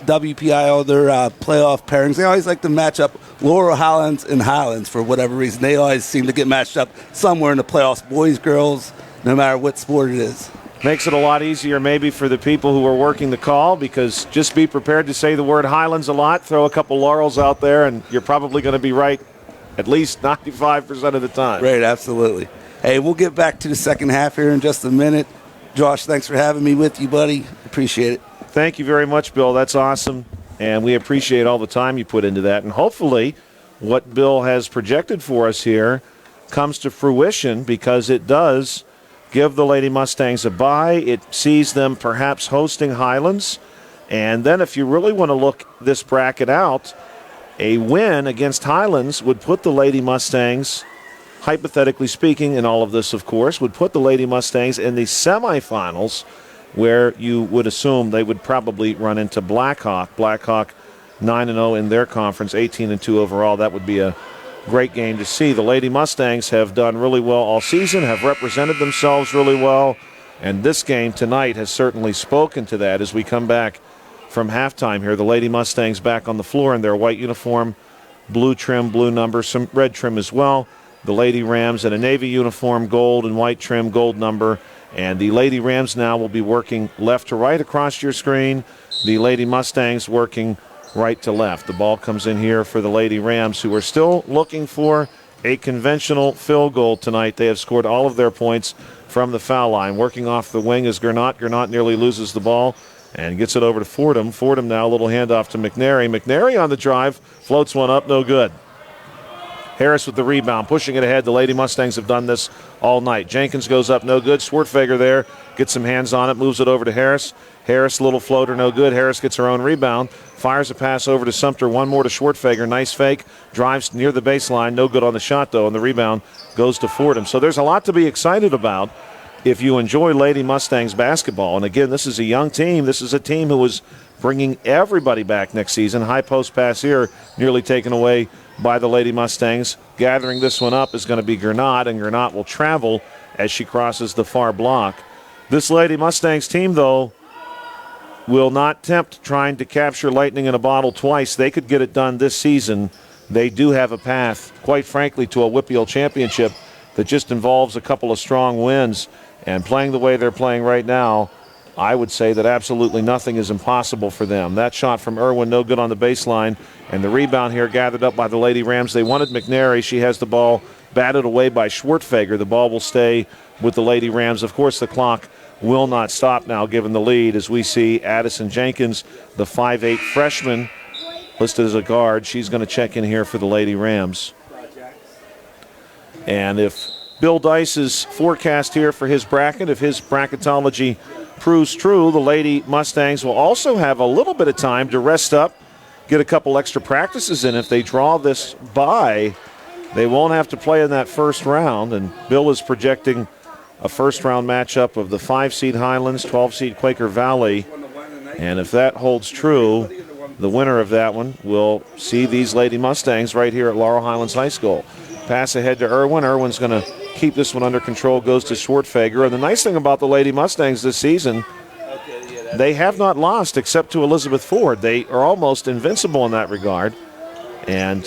WPIAL, their playoff pairings, they always like to match up Laurel Highlands and Highlands for whatever reason. They always seem to get matched up somewhere in the playoffs, boys, girls, no matter what sport it is. Makes it a lot easier maybe for the people who are working the call, because just be prepared to say the word Highlands a lot, throw a couple Laurels out there, and you're probably going to be right at least 95% of the time. Right, absolutely. Hey, we'll get back to the second half here in just a minute. Josh, thanks for having me with you, buddy. Appreciate it. Thank you very much, Bill. That's awesome, and we appreciate all the time you put into that. And hopefully what Bill has projected for us here comes to fruition, because it does give the Lady Mustangs a bye. It sees them perhaps hosting Highlands. And then if you really want to look this bracket out, a win against Highlands would put the Lady Mustangs, hypothetically speaking, in all of this, of course, would put the Lady Mustangs in the semifinals, where you would assume they would probably run into Blackhawk. Blackhawk 9-0 in their conference, 18-2 overall. That would be a great game to see. The Lady Mustangs have done really well all season, have represented themselves really well, and this game tonight has certainly spoken to that. As we come back from halftime here, the Lady Mustangs back on the floor in their white uniform, blue trim, blue number, some red trim as well. The Lady Rams in a navy uniform, gold and white trim, gold number. And the Lady Rams now will be working left to right across your screen. The Lady Mustangs working right to left. The ball comes in here for the Lady Rams, who are still looking for a conventional field goal tonight. They have scored all of their points from the foul line. Working off the wing is Gernot. Gernot nearly loses the ball and gets it over to Fordham. Fordham now, a little handoff to McNary. McNary on the drive, floats one up, no good. Harris with the rebound, pushing it ahead. The Lady Mustangs have done this all night. Jenkins goes up, no good. Swartfager there, gets some hands on it, moves it over to Harris. Harris, little floater, no good. Harris gets her own rebound, fires a pass over to Sumter. One more to Swartfager. Nice fake, drives near the baseline. No good on the shot, though, and the rebound goes to Fordham. So there's a lot to be excited about if you enjoy Lady Mustangs basketball. And again, this is a young team. This is a team who is bringing everybody back next season. High post pass here, nearly taken away by the Lady Mustangs. Gathering this one up is going to be Gernot, and Gernot will travel as she crosses the far block. This Lady Mustangs team, though, will not tempt trying to capture lightning in a bottle twice. They could get it done this season. They do have a path, quite frankly, to a WPIAL championship that just involves a couple of strong wins. And playing the way they're playing right now, I would say that absolutely nothing is impossible for them. That shot from Irwin, no good on the baseline. And the rebound here gathered up by the Lady Rams. They wanted McNary. She has the ball batted away by Schwartfager. The ball will stay with the Lady Rams. Of course, the clock will not stop now, given the lead, as we see Addison Jenkins, the 5'8 freshman, listed as a guard. She's going to check in here for the Lady Rams. And if Bill Dice's forecast here for his bracket, if his bracketology proves true, the Lady Mustangs will also have a little bit of time to rest up, get a couple extra practices in. If they draw this bye, they won't have to play in that first round. And Bill is projecting a first-round matchup of the 5-seed Highlands, 12-seed Quaker Valley. And if that holds true, the winner of that one will see these Lady Mustangs right here at Laurel Highlands High School. Pass ahead to Irwin. Irwin's going to keep this one under control, goes to Schwartfeger. And the nice thing about the Lady Mustangs this season, they have not lost except to Elizabeth Ford. They are almost invincible in that regard. And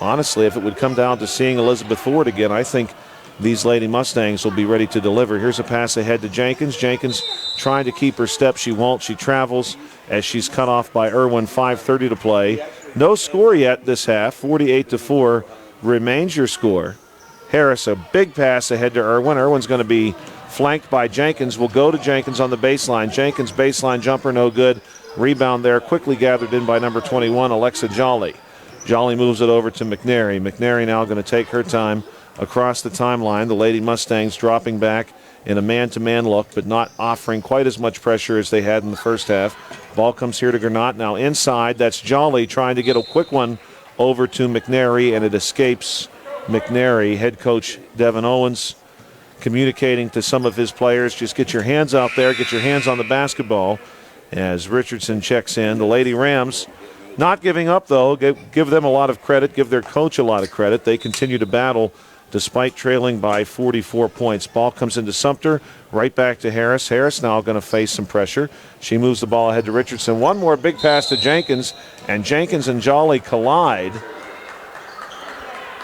honestly, if it would come down to seeing Elizabeth Ford again, I think these Lady Mustangs will be ready to deliver. Here's a pass ahead to Jenkins. Jenkins trying to keep her step. She won't. She travels as she's cut off by Irwin. 5:30 to play. No score yet this half. 48-4 remains your score. Harris, a big pass ahead to Irwin. Irwin's going to be flanked by Jenkins. Will go to Jenkins on the baseline. Jenkins baseline jumper no good. Rebound there quickly gathered in by number 21, Alexa Jolly. Jolly moves it over to McNary. McNary now going to take her time across the timeline. The Lady Mustangs dropping back in a man-to-man look, but not offering quite as much pressure as they had in the first half. Ball comes here to Granat. Now inside, that's Jolly trying to get a quick one over to McNary, and it escapes McNary. Head coach Devin Owens communicating to some of his players, just get your hands out there, get your hands on the basketball as Richardson checks in. The Lady Rams not giving up, though. Give them a lot of credit, give their coach a lot of credit. They continue to battle despite trailing by 44 points. Ball comes into Sumter, right back to Harris. Harris now going to face some pressure. She moves the ball ahead to Richardson. One more big pass to Jenkins, and Jenkins and Jolly collide.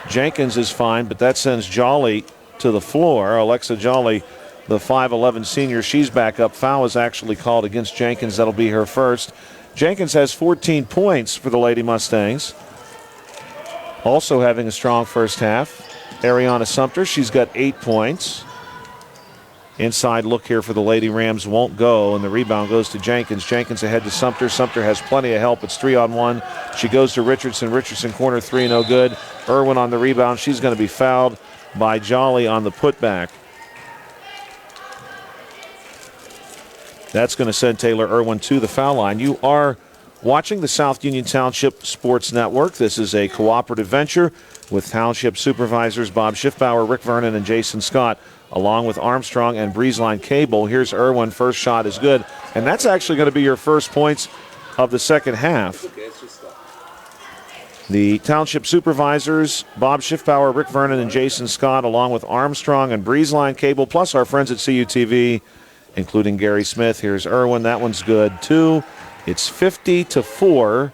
Jenkins is fine, but that sends Jolly to the floor. Alexa Jolly, the 5'11 senior, she's back up. Foul is actually called against Jenkins. That'll be her first. Jenkins has 14 points for the Lady Mustangs. Also having a strong first half, Ariana Sumter, she's got 8 points. Inside look here for the Lady Rams won't go, and the rebound goes to Jenkins. Jenkins ahead to Sumter. Sumter has plenty of help. It's 3-on-1. She goes to Richardson. Richardson corner three, no good. Irwin on the rebound. She's going to be fouled by Jolly on the putback. That's going to send Taylor Irwin to the foul line. You are watching the South Union Township Sports Network. This is a cooperative venture with Township Supervisors Bob Schiffbauer, Rick Vernon, and Jason Scott, along with Armstrong and Breezeline Cable. Here's Irwin. First shot is good. And that's actually going to be your first points of the second half. The Township Supervisors, Bob Schiffbauer, Rick Vernon, and Jason Scott, along with Armstrong and Breezeline Cable, plus our friends at CUTV, including Gary Smith. Here's Irwin. That one's good, too. It's 50-4.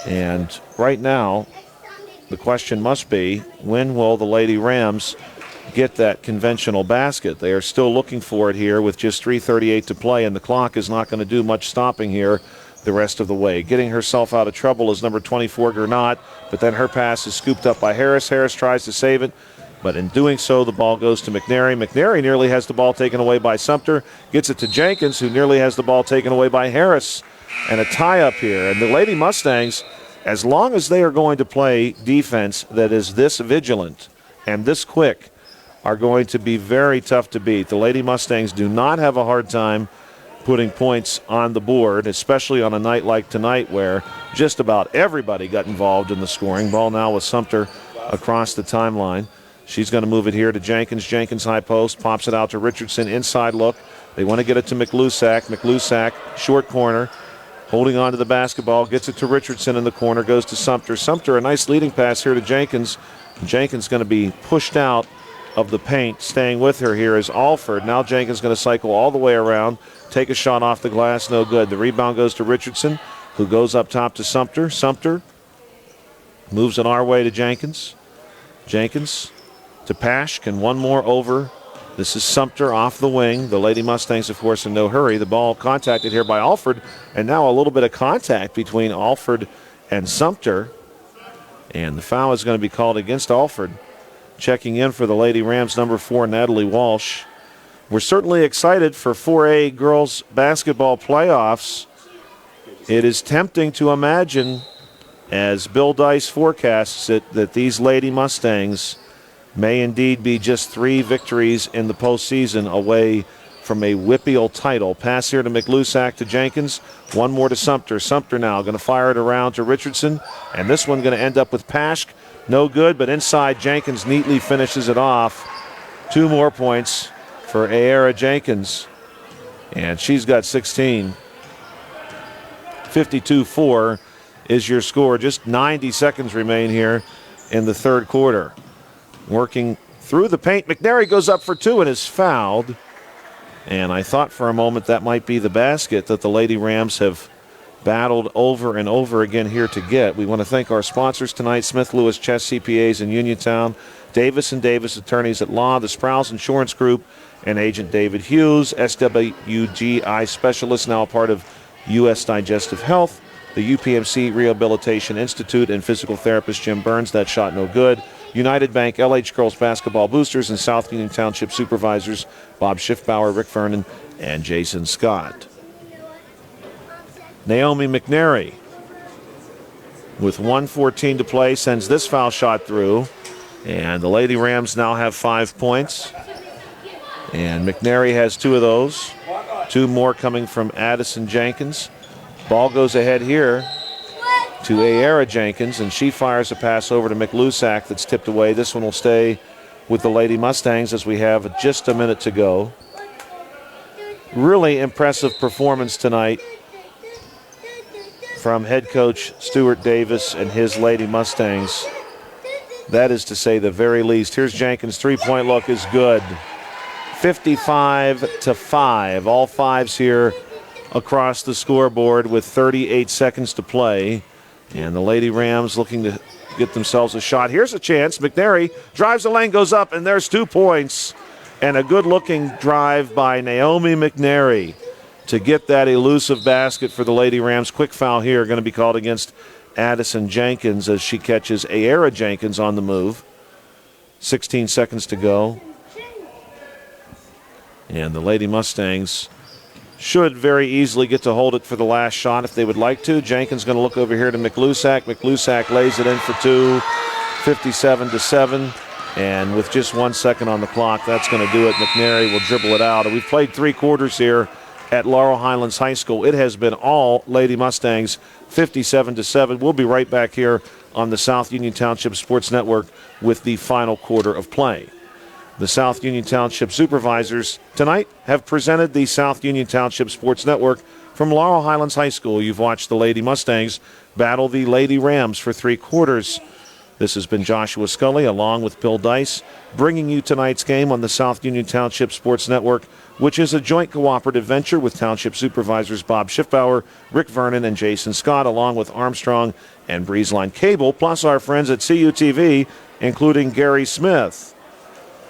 And right now, the question must be, when will the Lady Rams get that conventional basket? They are still looking for it here with just 3:38 to play, and the clock is not going to do much stopping here the rest of the way. Getting herself out of trouble is number 24, Gernot, but then her pass is scooped up by Harris. Harris tries to save it, but in doing so, the ball goes to McNary. McNary nearly has the ball taken away by Sumter, gets it to Jenkins, who nearly has the ball taken away by Harris, and a tie-up here. And the Lady Mustangs, as long as they are going to play defense that is this vigilant and this quick, are going to be very tough to beat. The Lady Mustangs do not have a hard time putting points on the board, especially on a night like tonight where just about everybody got involved in the scoring. Ball now with Sumter across the timeline. She's going to move it here to Jenkins. Jenkins high post, pops it out to Richardson. Inside look. They want to get it to McLusack. McLusack, short corner, holding on to the basketball, gets it to Richardson in the corner, goes to Sumter. Sumter, a nice leading pass here to Jenkins. Jenkins going to be pushed out of the paint. Staying with her here is Alford. Now Jenkins going to cycle all the way around, take a shot off the glass, no good. The rebound goes to Richardson, who goes up top to Sumter. Sumter moves it our way to Jenkins. Jenkins to Paschke, and one more over. This is Sumter off the wing. The Lady Mustangs, of course, in no hurry. The ball contacted here by Alford, and now a little bit of contact between Alford and Sumter. And the foul is going to be called against Alford. Checking in for the Lady Rams, number 4, Natalie Walsh. We're certainly excited for 4A girls basketball playoffs. It is tempting to imagine, as Bill Dice forecasts it, that these Lady Mustangs may indeed be just 3 victories in the postseason away from a WPIAL title. Pass here to McLusack to Jenkins. One more to Sumter. Sumter now going to fire it around to Richardson. And this one going to end up with Paschke. No good, but inside Jenkins neatly finishes it off. 2 more points for Ayera Jenkins. And she's got 16. 52-4 is your score. Just 90 seconds remain here in the third quarter. Working through the paint. McNary goes up for 2 and is fouled. And I thought for a moment that might be the basket that the Lady Rams have battled over and over again here to get. We want to thank our sponsors tonight, Smith Lewis Chess CPAs in Uniontown, Davis & Davis Attorneys at Law, the Sprouse Insurance Group, and Agent David Hughes, SWGI Specialist, now a part of U.S. Digestive Health, the UPMC Rehabilitation Institute, and physical therapist Jim Burns. That shot no good. United Bank, LH Girls Basketball Boosters, and South Union Township Supervisors Bob Schiffbauer, Rick Vernon, and Jason Scott. Naomi McNary, with 1:14 to play, sends this foul shot through. And the Lady Rams now have 5 points. And McNary has 2 of those. 2 more coming from Addison Jenkins. Ball goes ahead here to Ayera Jenkins, and she fires a pass over to McLusack that's tipped away. This one will stay with the Lady Mustangs as we have just a minute to go. Really impressive performance tonight from head coach Stuart Davis and his Lady Mustangs. That is to say the very least. Here's Jenkins' three-point look is good. 55-5. All fives here across the scoreboard with 38 seconds to play. And the Lady Rams looking to get themselves a shot. Here's a chance. McNary drives the lane, goes up, and there's 2 points. And a good-looking drive by Naomi McNary to get that elusive basket for the Lady Rams. Quick foul here going to be called against Addison Jenkins as she catches Ayera Jenkins on the move. 16 seconds to go. And the Lady Mustangs should very easily get to hold it for the last shot if they would like to. Jenkins going to look over here to McLusack. McLusack lays it in for 2, 57-7. And with just 1 second on the clock, that's going to do it. McNary will dribble it out. And we've played 3 quarters here at Laurel Highlands High School. It has been all Lady Mustangs, 57-7. We'll be right back here on the South Union Township Sports Network with the final quarter of play. The South Union Township Supervisors tonight have presented the South Union Township Sports Network from Laurel Highlands High School. You've watched the Lady Mustangs battle the Lady Rams for 3 quarters. This has been Joshua Scully along with Bill Dice bringing you tonight's game on the South Union Township Sports Network, which is a joint cooperative venture with Township Supervisors Bob Schiffbauer, Rick Vernon, and Jason Scott, along with Armstrong and Breezeline Cable, plus our friends at CUTV, including Gary Smith.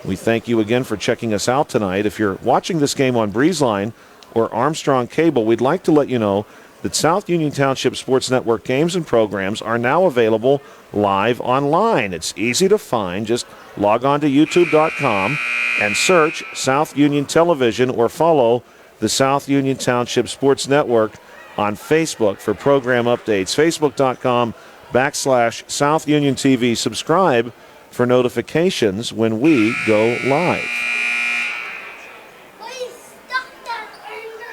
We thank you again for checking us out tonight. If you're watching this game on Breezeline or Armstrong Cable, we'd like to let you know that South Union Township Sports Network games and programs are now available live online. It's easy to find. Just log on to youtube.com and search South Union Television or follow the South Union Township Sports Network on Facebook for program updates. Facebook.com/South Union TV. Subscribe for notifications when we go live. Please stop that anger.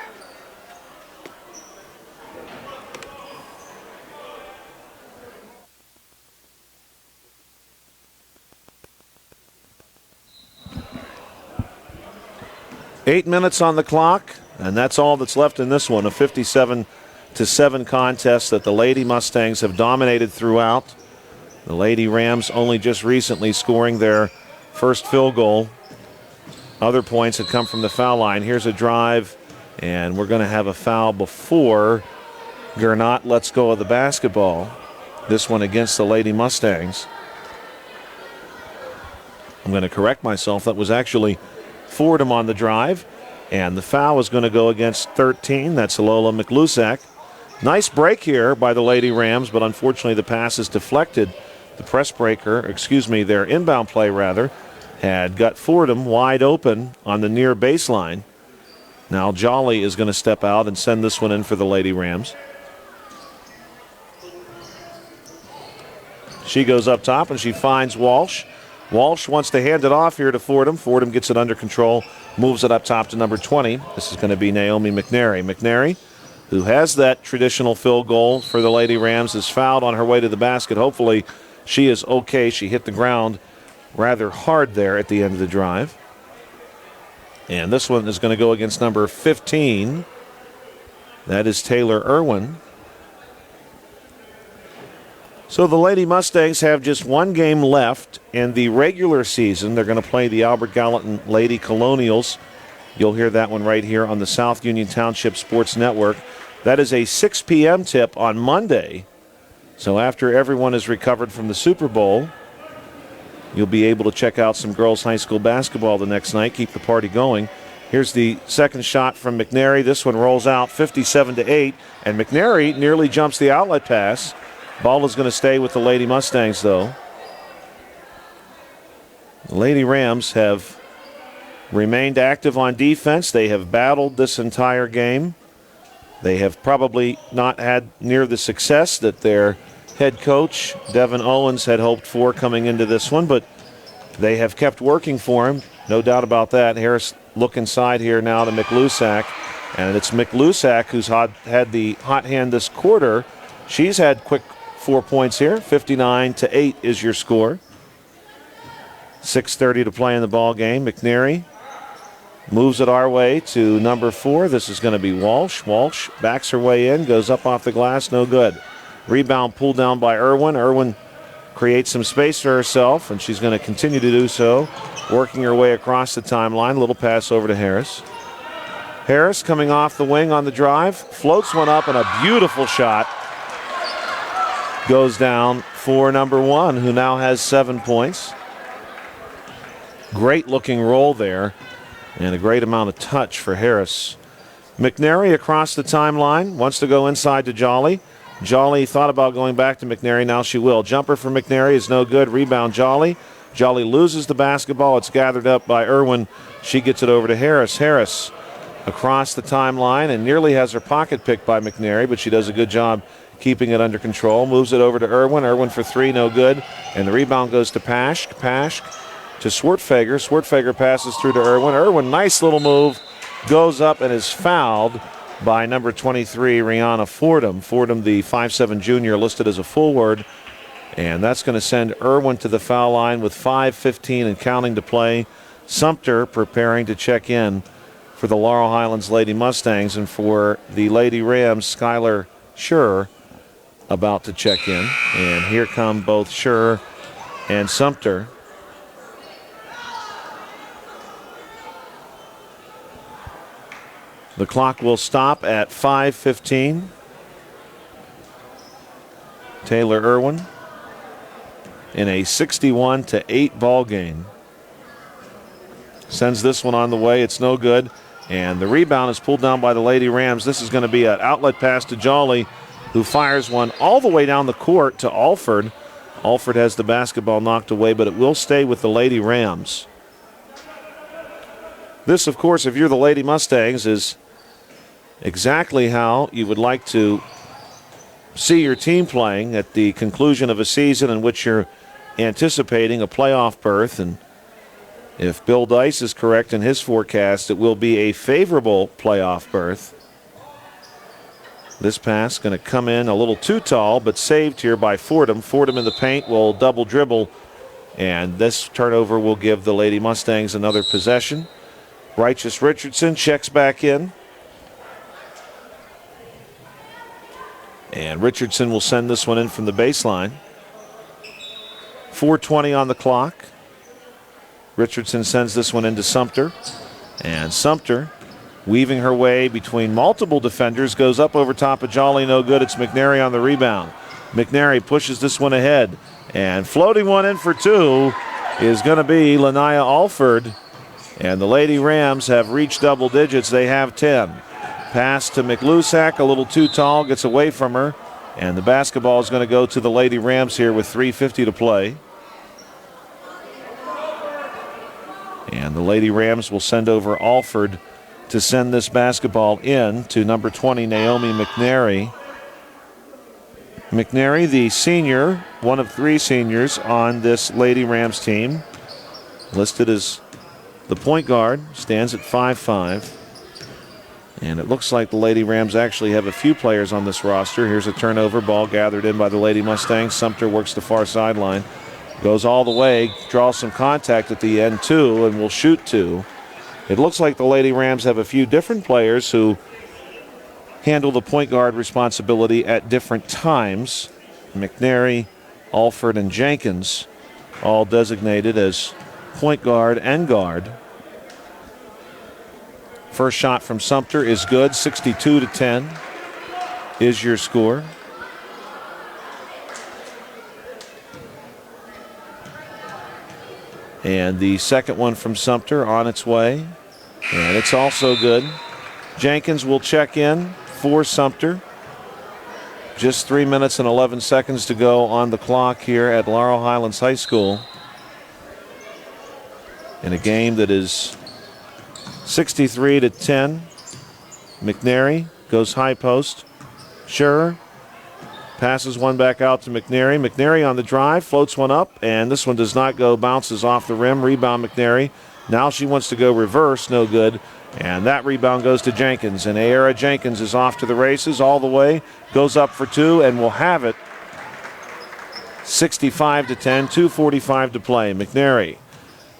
Eight minutes on the clock, and that's all that's left in this one. A 57-7 contest that the Lady Mustangs have dominated throughout. The Lady Rams only just recently scoring their first field goal. Other points had come from the foul line. Here's a drive, and we're going to have a foul before Gernot lets go of the basketball. This one against the Lady Mustangs. I'm going to correct myself. That was actually Fordham on the drive, and the foul is going to go against 13. That's Lola McLusack. Nice break here by the Lady Rams, but unfortunately the pass is deflected. The press breaker, their inbound play rather, had got Fordham wide open on the near baseline. Now Jolly is going to step out and send this one in for the Lady Rams. She goes up top and she finds Walsh. Walsh wants to hand it off here to Fordham. Fordham gets it under control, moves it up top to number 20. This is going to be Naomi McNary. McNary, who has that traditional field goal for the Lady Rams, is fouled on her way to the basket. Hopefully she is okay. She hit the ground rather hard there at the end of the drive. And this one is going to go against number 15. That is Taylor Irwin. So the Lady Mustangs have just one game left in the regular season. They're going to play the Albert Gallatin Lady Colonials. You'll hear that one right here on the South Union Township Sports Network. That is a 6 p.m. tip on Monday. So after everyone is recovered from the Super Bowl, you'll be able to check out some girls' high school basketball the next night, keep the party going. Here's the second shot from McNary. This one rolls out 57-8, and McNary nearly jumps the outlet pass. Ball is going to stay with the Lady Mustangs, though. The Lady Rams have remained active on defense. They have battled this entire game. They have probably not had near the success that their head coach, Devin Owens, had hoped for coming into this one, but they have kept working for him. No doubt about that. Harris look inside here now to McLusack, and it's McLusack who's had the hot hand this quarter. She's had quick 4 points here. 59-8 is your score. 6:30 to play in the ball game. McNary moves it our way to number 4. This is going to be Walsh. Walsh backs her way in, goes up off the glass, no good. Rebound pulled down by Irwin. Irwin creates some space for herself, and she's going to continue to do so, working her way across the timeline. Little pass over to Harris. Harris coming off the wing on the drive, floats one up, and a beautiful shot goes down for number 1, who now has 7 points. Great looking roll there, and a great amount of touch for Harris. McNary across the timeline, wants to go inside to Jolly. Jolly thought about going back to McNary, now she will. Jumper for McNary is no good, rebound Jolly. Jolly loses the basketball, it's gathered up by Irwin. She gets it over to Harris. Harris across the timeline and nearly has her pocket picked by McNary, but she does a good job keeping it under control. Moves it over to Irwin. Irwin for 3, no good. And the rebound goes to Paschk. Paschk to Swartfager. Swartfager passes through to Irwin. Irwin, nice little move, goes up and is fouled by number 23, Rihanna Fordham. Fordham, the 5'7" junior, listed as a forward. And that's going to send Irwin to the foul line with 5:15 and counting to play. Sumter preparing to check in for the Laurel Highlands Lady Mustangs. And for the Lady Rams, Skylar Schur about to check in. And here come both Schur and Sumter. The clock will stop at 5:15. Taylor Irwin in a 61-8 ball game. Sends this one on the way. It's no good. And the rebound is pulled down by the Lady Rams. This is going to be an outlet pass to Jolly, who fires one all the way down the court to Alford. Alford has the basketball knocked away, but it will stay with the Lady Rams. This, of course, if you're the Lady Mustangs, is exactly how you would like to see your team playing at the conclusion of a season in which you're anticipating a playoff berth. And if Bill Dice is correct in his forecast, it will be a favorable playoff berth. This pass going to come in a little too tall, but saved here by Fordham. Fordham in the paint will double dribble, and this turnover will give the Lady Mustangs another possession. Righteous Richardson checks back in. And Richardson will send this one in from the baseline. 4:20 on the clock. Richardson sends this one into Sumter. And Sumter, weaving her way between multiple defenders, goes up over top of Jolly, no good. It's McNary on the rebound. McNary pushes this one ahead. And floating one in for 2 is going to be Lanaya Alford. And the Lady Rams have reached double digits. They have 10. Pass to McLusack, a little too tall, gets away from her. And the basketball is going to go to the Lady Rams here with 3:50 to play. And the Lady Rams will send over Alford to send this basketball in to number 20, Naomi McNary. McNary, the senior, one of 3 seniors on this Lady Rams team. listed as the point guard, stands at 5'5". And it looks like the Lady Rams actually have a few players on this roster. Here's a turnover, ball gathered in by the Lady Mustangs. Sumter works the far sideline, goes all the way, draws some contact at the end too, and will shoot two. It looks like the Lady Rams have a few different players who handle the point guard responsibility at different times. McNary, Alford, and Jenkins all designated as point guard and guard. First shot from Sumter is good. 62-10 is your score. And the second one from Sumter on its way. And it's also good. Jenkins will check in for Sumter. Just 3 minutes and 11 seconds to go on the clock here at Laurel Highlands High School. In a game that is 63-10. McNary goes high post. Scherer passes one back out to McNary. McNary on the drive, floats one up, and this one does not go, bounces off the rim. Rebound McNary. Now she wants to go reverse, no good. And that rebound goes to Jenkins. And Ayera Jenkins is off to the races all the way. Goes up for two and will have it. 65-10, 2:45 to play. McNary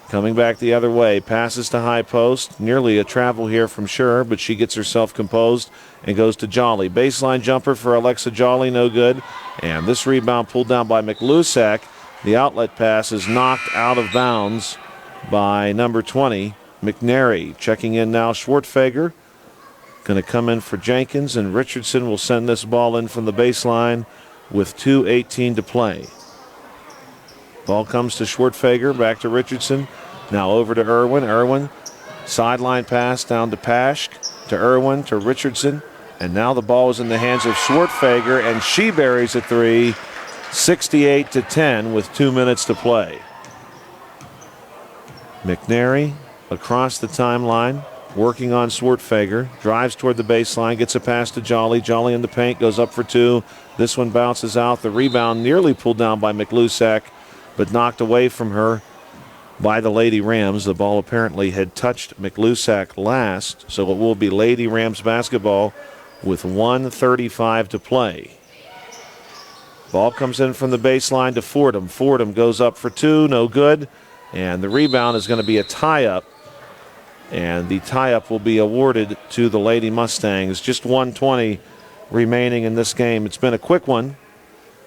coming back the other way, passes to high post. Nearly a travel here from Scherer, but she gets herself composed and goes to Jolly. Baseline jumper for Alexa Jolly, no good. And this rebound pulled down by McLusack. The outlet pass is knocked out of bounds by number 20, McNary. Checking in now, Schwartfeger. Going to come in for Jenkins, and Richardson will send this ball in from the baseline with 2:18 to play. Ball comes to Schwartfeger, back to Richardson. Now over to Irwin. Irwin, sideline pass down to Paschk, to Irwin, to Richardson. And now the ball is in the hands of Schwartfeger, and she buries a three. 68-10 with 2 minutes to play. McNary across the timeline, working on Schwartfeger. Drives toward the baseline, gets a pass to Jolly. Jolly in the paint, goes up for two. This one bounces out. The rebound nearly pulled down by McLusack, but knocked away from her by the Lady Rams. The ball apparently had touched McLusack last, so it will be Lady Rams basketball with 1:35 to play. Ball comes in from the baseline to Fordham. Fordham goes up for two, no good. And the rebound is going to be a tie-up. And the tie-up will be awarded to the Lady Mustangs. Just 1:20 remaining in this game. It's been a quick one.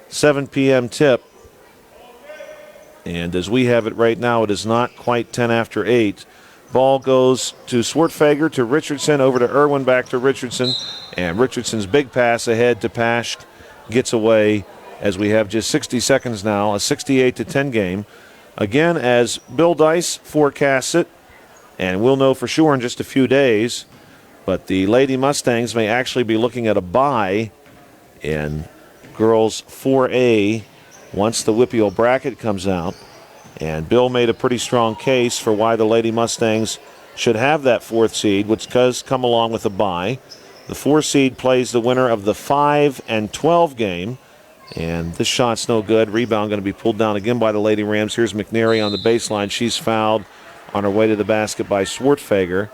7 p.m. tip. And as we have it right now, it is not quite 10 after 8. Ball goes to Schwartfeger, to Richardson, over to Irwin, back to Richardson. And Richardson's big pass ahead to Paschk gets away as we have just 60 seconds now, a 68-10 game. Again, as Bill Dice forecasts it, and we'll know for sure in just a few days, but the Lady Mustangs may actually be looking at a bye in girls 4A once the WPIAL bracket comes out. And Bill made a pretty strong case for why the Lady Mustangs should have that 4th seed, which does come along with a bye. The 4 seed plays the winner of the 5 and 12 game. And this shot's no good. Rebound going to be pulled down again by the Lady Rams. Here's McNary on the baseline. She's fouled on her way to the basket by Schwartfeger.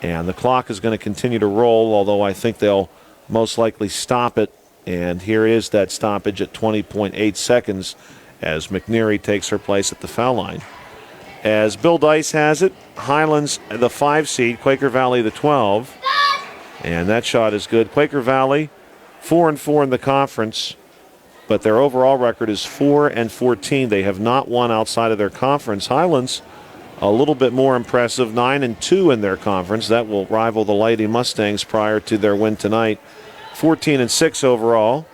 And the clock is going to continue to roll, although I think they'll most likely stop it. And here is that stoppage at 20.8 seconds as McNary takes her place at the foul line. As Bill Dice has it, Highlands the 5 seed, Quaker Valley the 12. And that shot is good. Quaker Valley 4-4 in the conference, but their overall record is 4-14. They have not won outside of their conference. Highlands a little bit more impressive, 9-2 in their conference. That will rival the Lady Mustangs prior to their win tonight. 14-6 overall.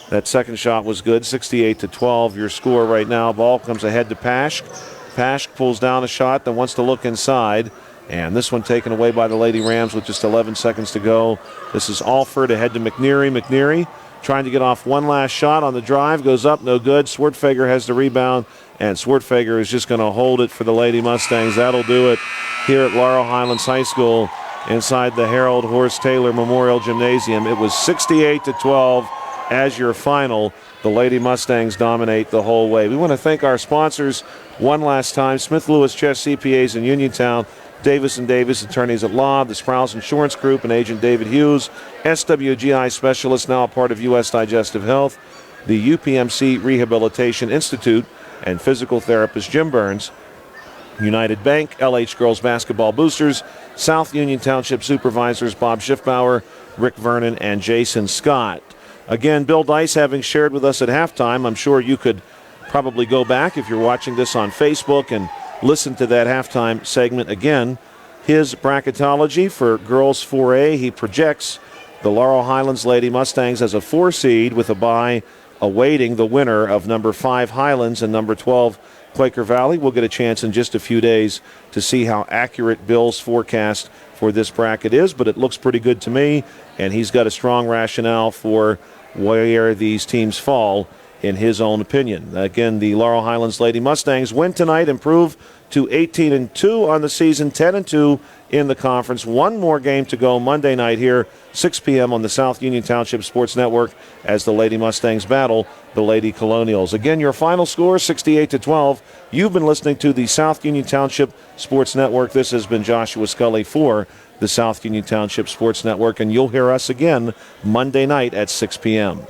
That second shot was good, 68-12. Your score right now. Ball comes ahead to Paschk. Paschk pulls down a shot, then wants to look inside. And this one taken away by the Lady Rams with just 11 seconds to go. This is Alford ahead to McNary. McNary trying to get off one last shot on the drive. Goes up, no good. Schwartfeger has the rebound. And Schwartfeger is just going to hold it for the Lady Mustangs. That'll do it here at Laurel Highlands High School inside the Harold Horst Taylor Memorial Gymnasium. It was 68-12 as your final. The Lady Mustangs dominate the whole way. We want to thank our sponsors one last time: Smith Lewis Chess CPAs in Uniontown, Davis & Davis Attorneys at Law, the Sprouse Insurance Group and Agent David Hughes, SWGI Specialist, now a part of U.S. Digestive Health, the UPMC Rehabilitation Institute, and physical therapist Jim Burns, United Bank, LH Girls Basketball Boosters, South Union Township Supervisors Bob Schiffbauer, Rick Vernon, and Jason Scott. Again, Bill Dice having shared with us at halftime. I'm sure you could probably go back if you're watching this on Facebook and listen to that halftime segment again. His bracketology for girls 4A, he projects the Laurel Highlands Lady Mustangs as a 4 seed with a bye awaiting the winner of number 5 Highlands and number 12 Quaker Valley. We'll get a chance in just a few days to see how accurate Bill's forecast for this bracket is, but it looks pretty good to me, and he's got a strong rationale for where these teams fall in his own opinion. Again, the Laurel Highlands Lady Mustangs win tonight, improve to 18-2 on the season, 10-2 in the conference. One more game to go Monday night here, 6 p.m. on the South Union Township Sports Network as the Lady Mustangs battle the Lady Colonials. Again, your final score, 68-12. You've been listening to the South Union Township Sports Network. This has been Joshua Scully for the South Union Township Sports Network, and you'll hear us again Monday night at 6 p.m.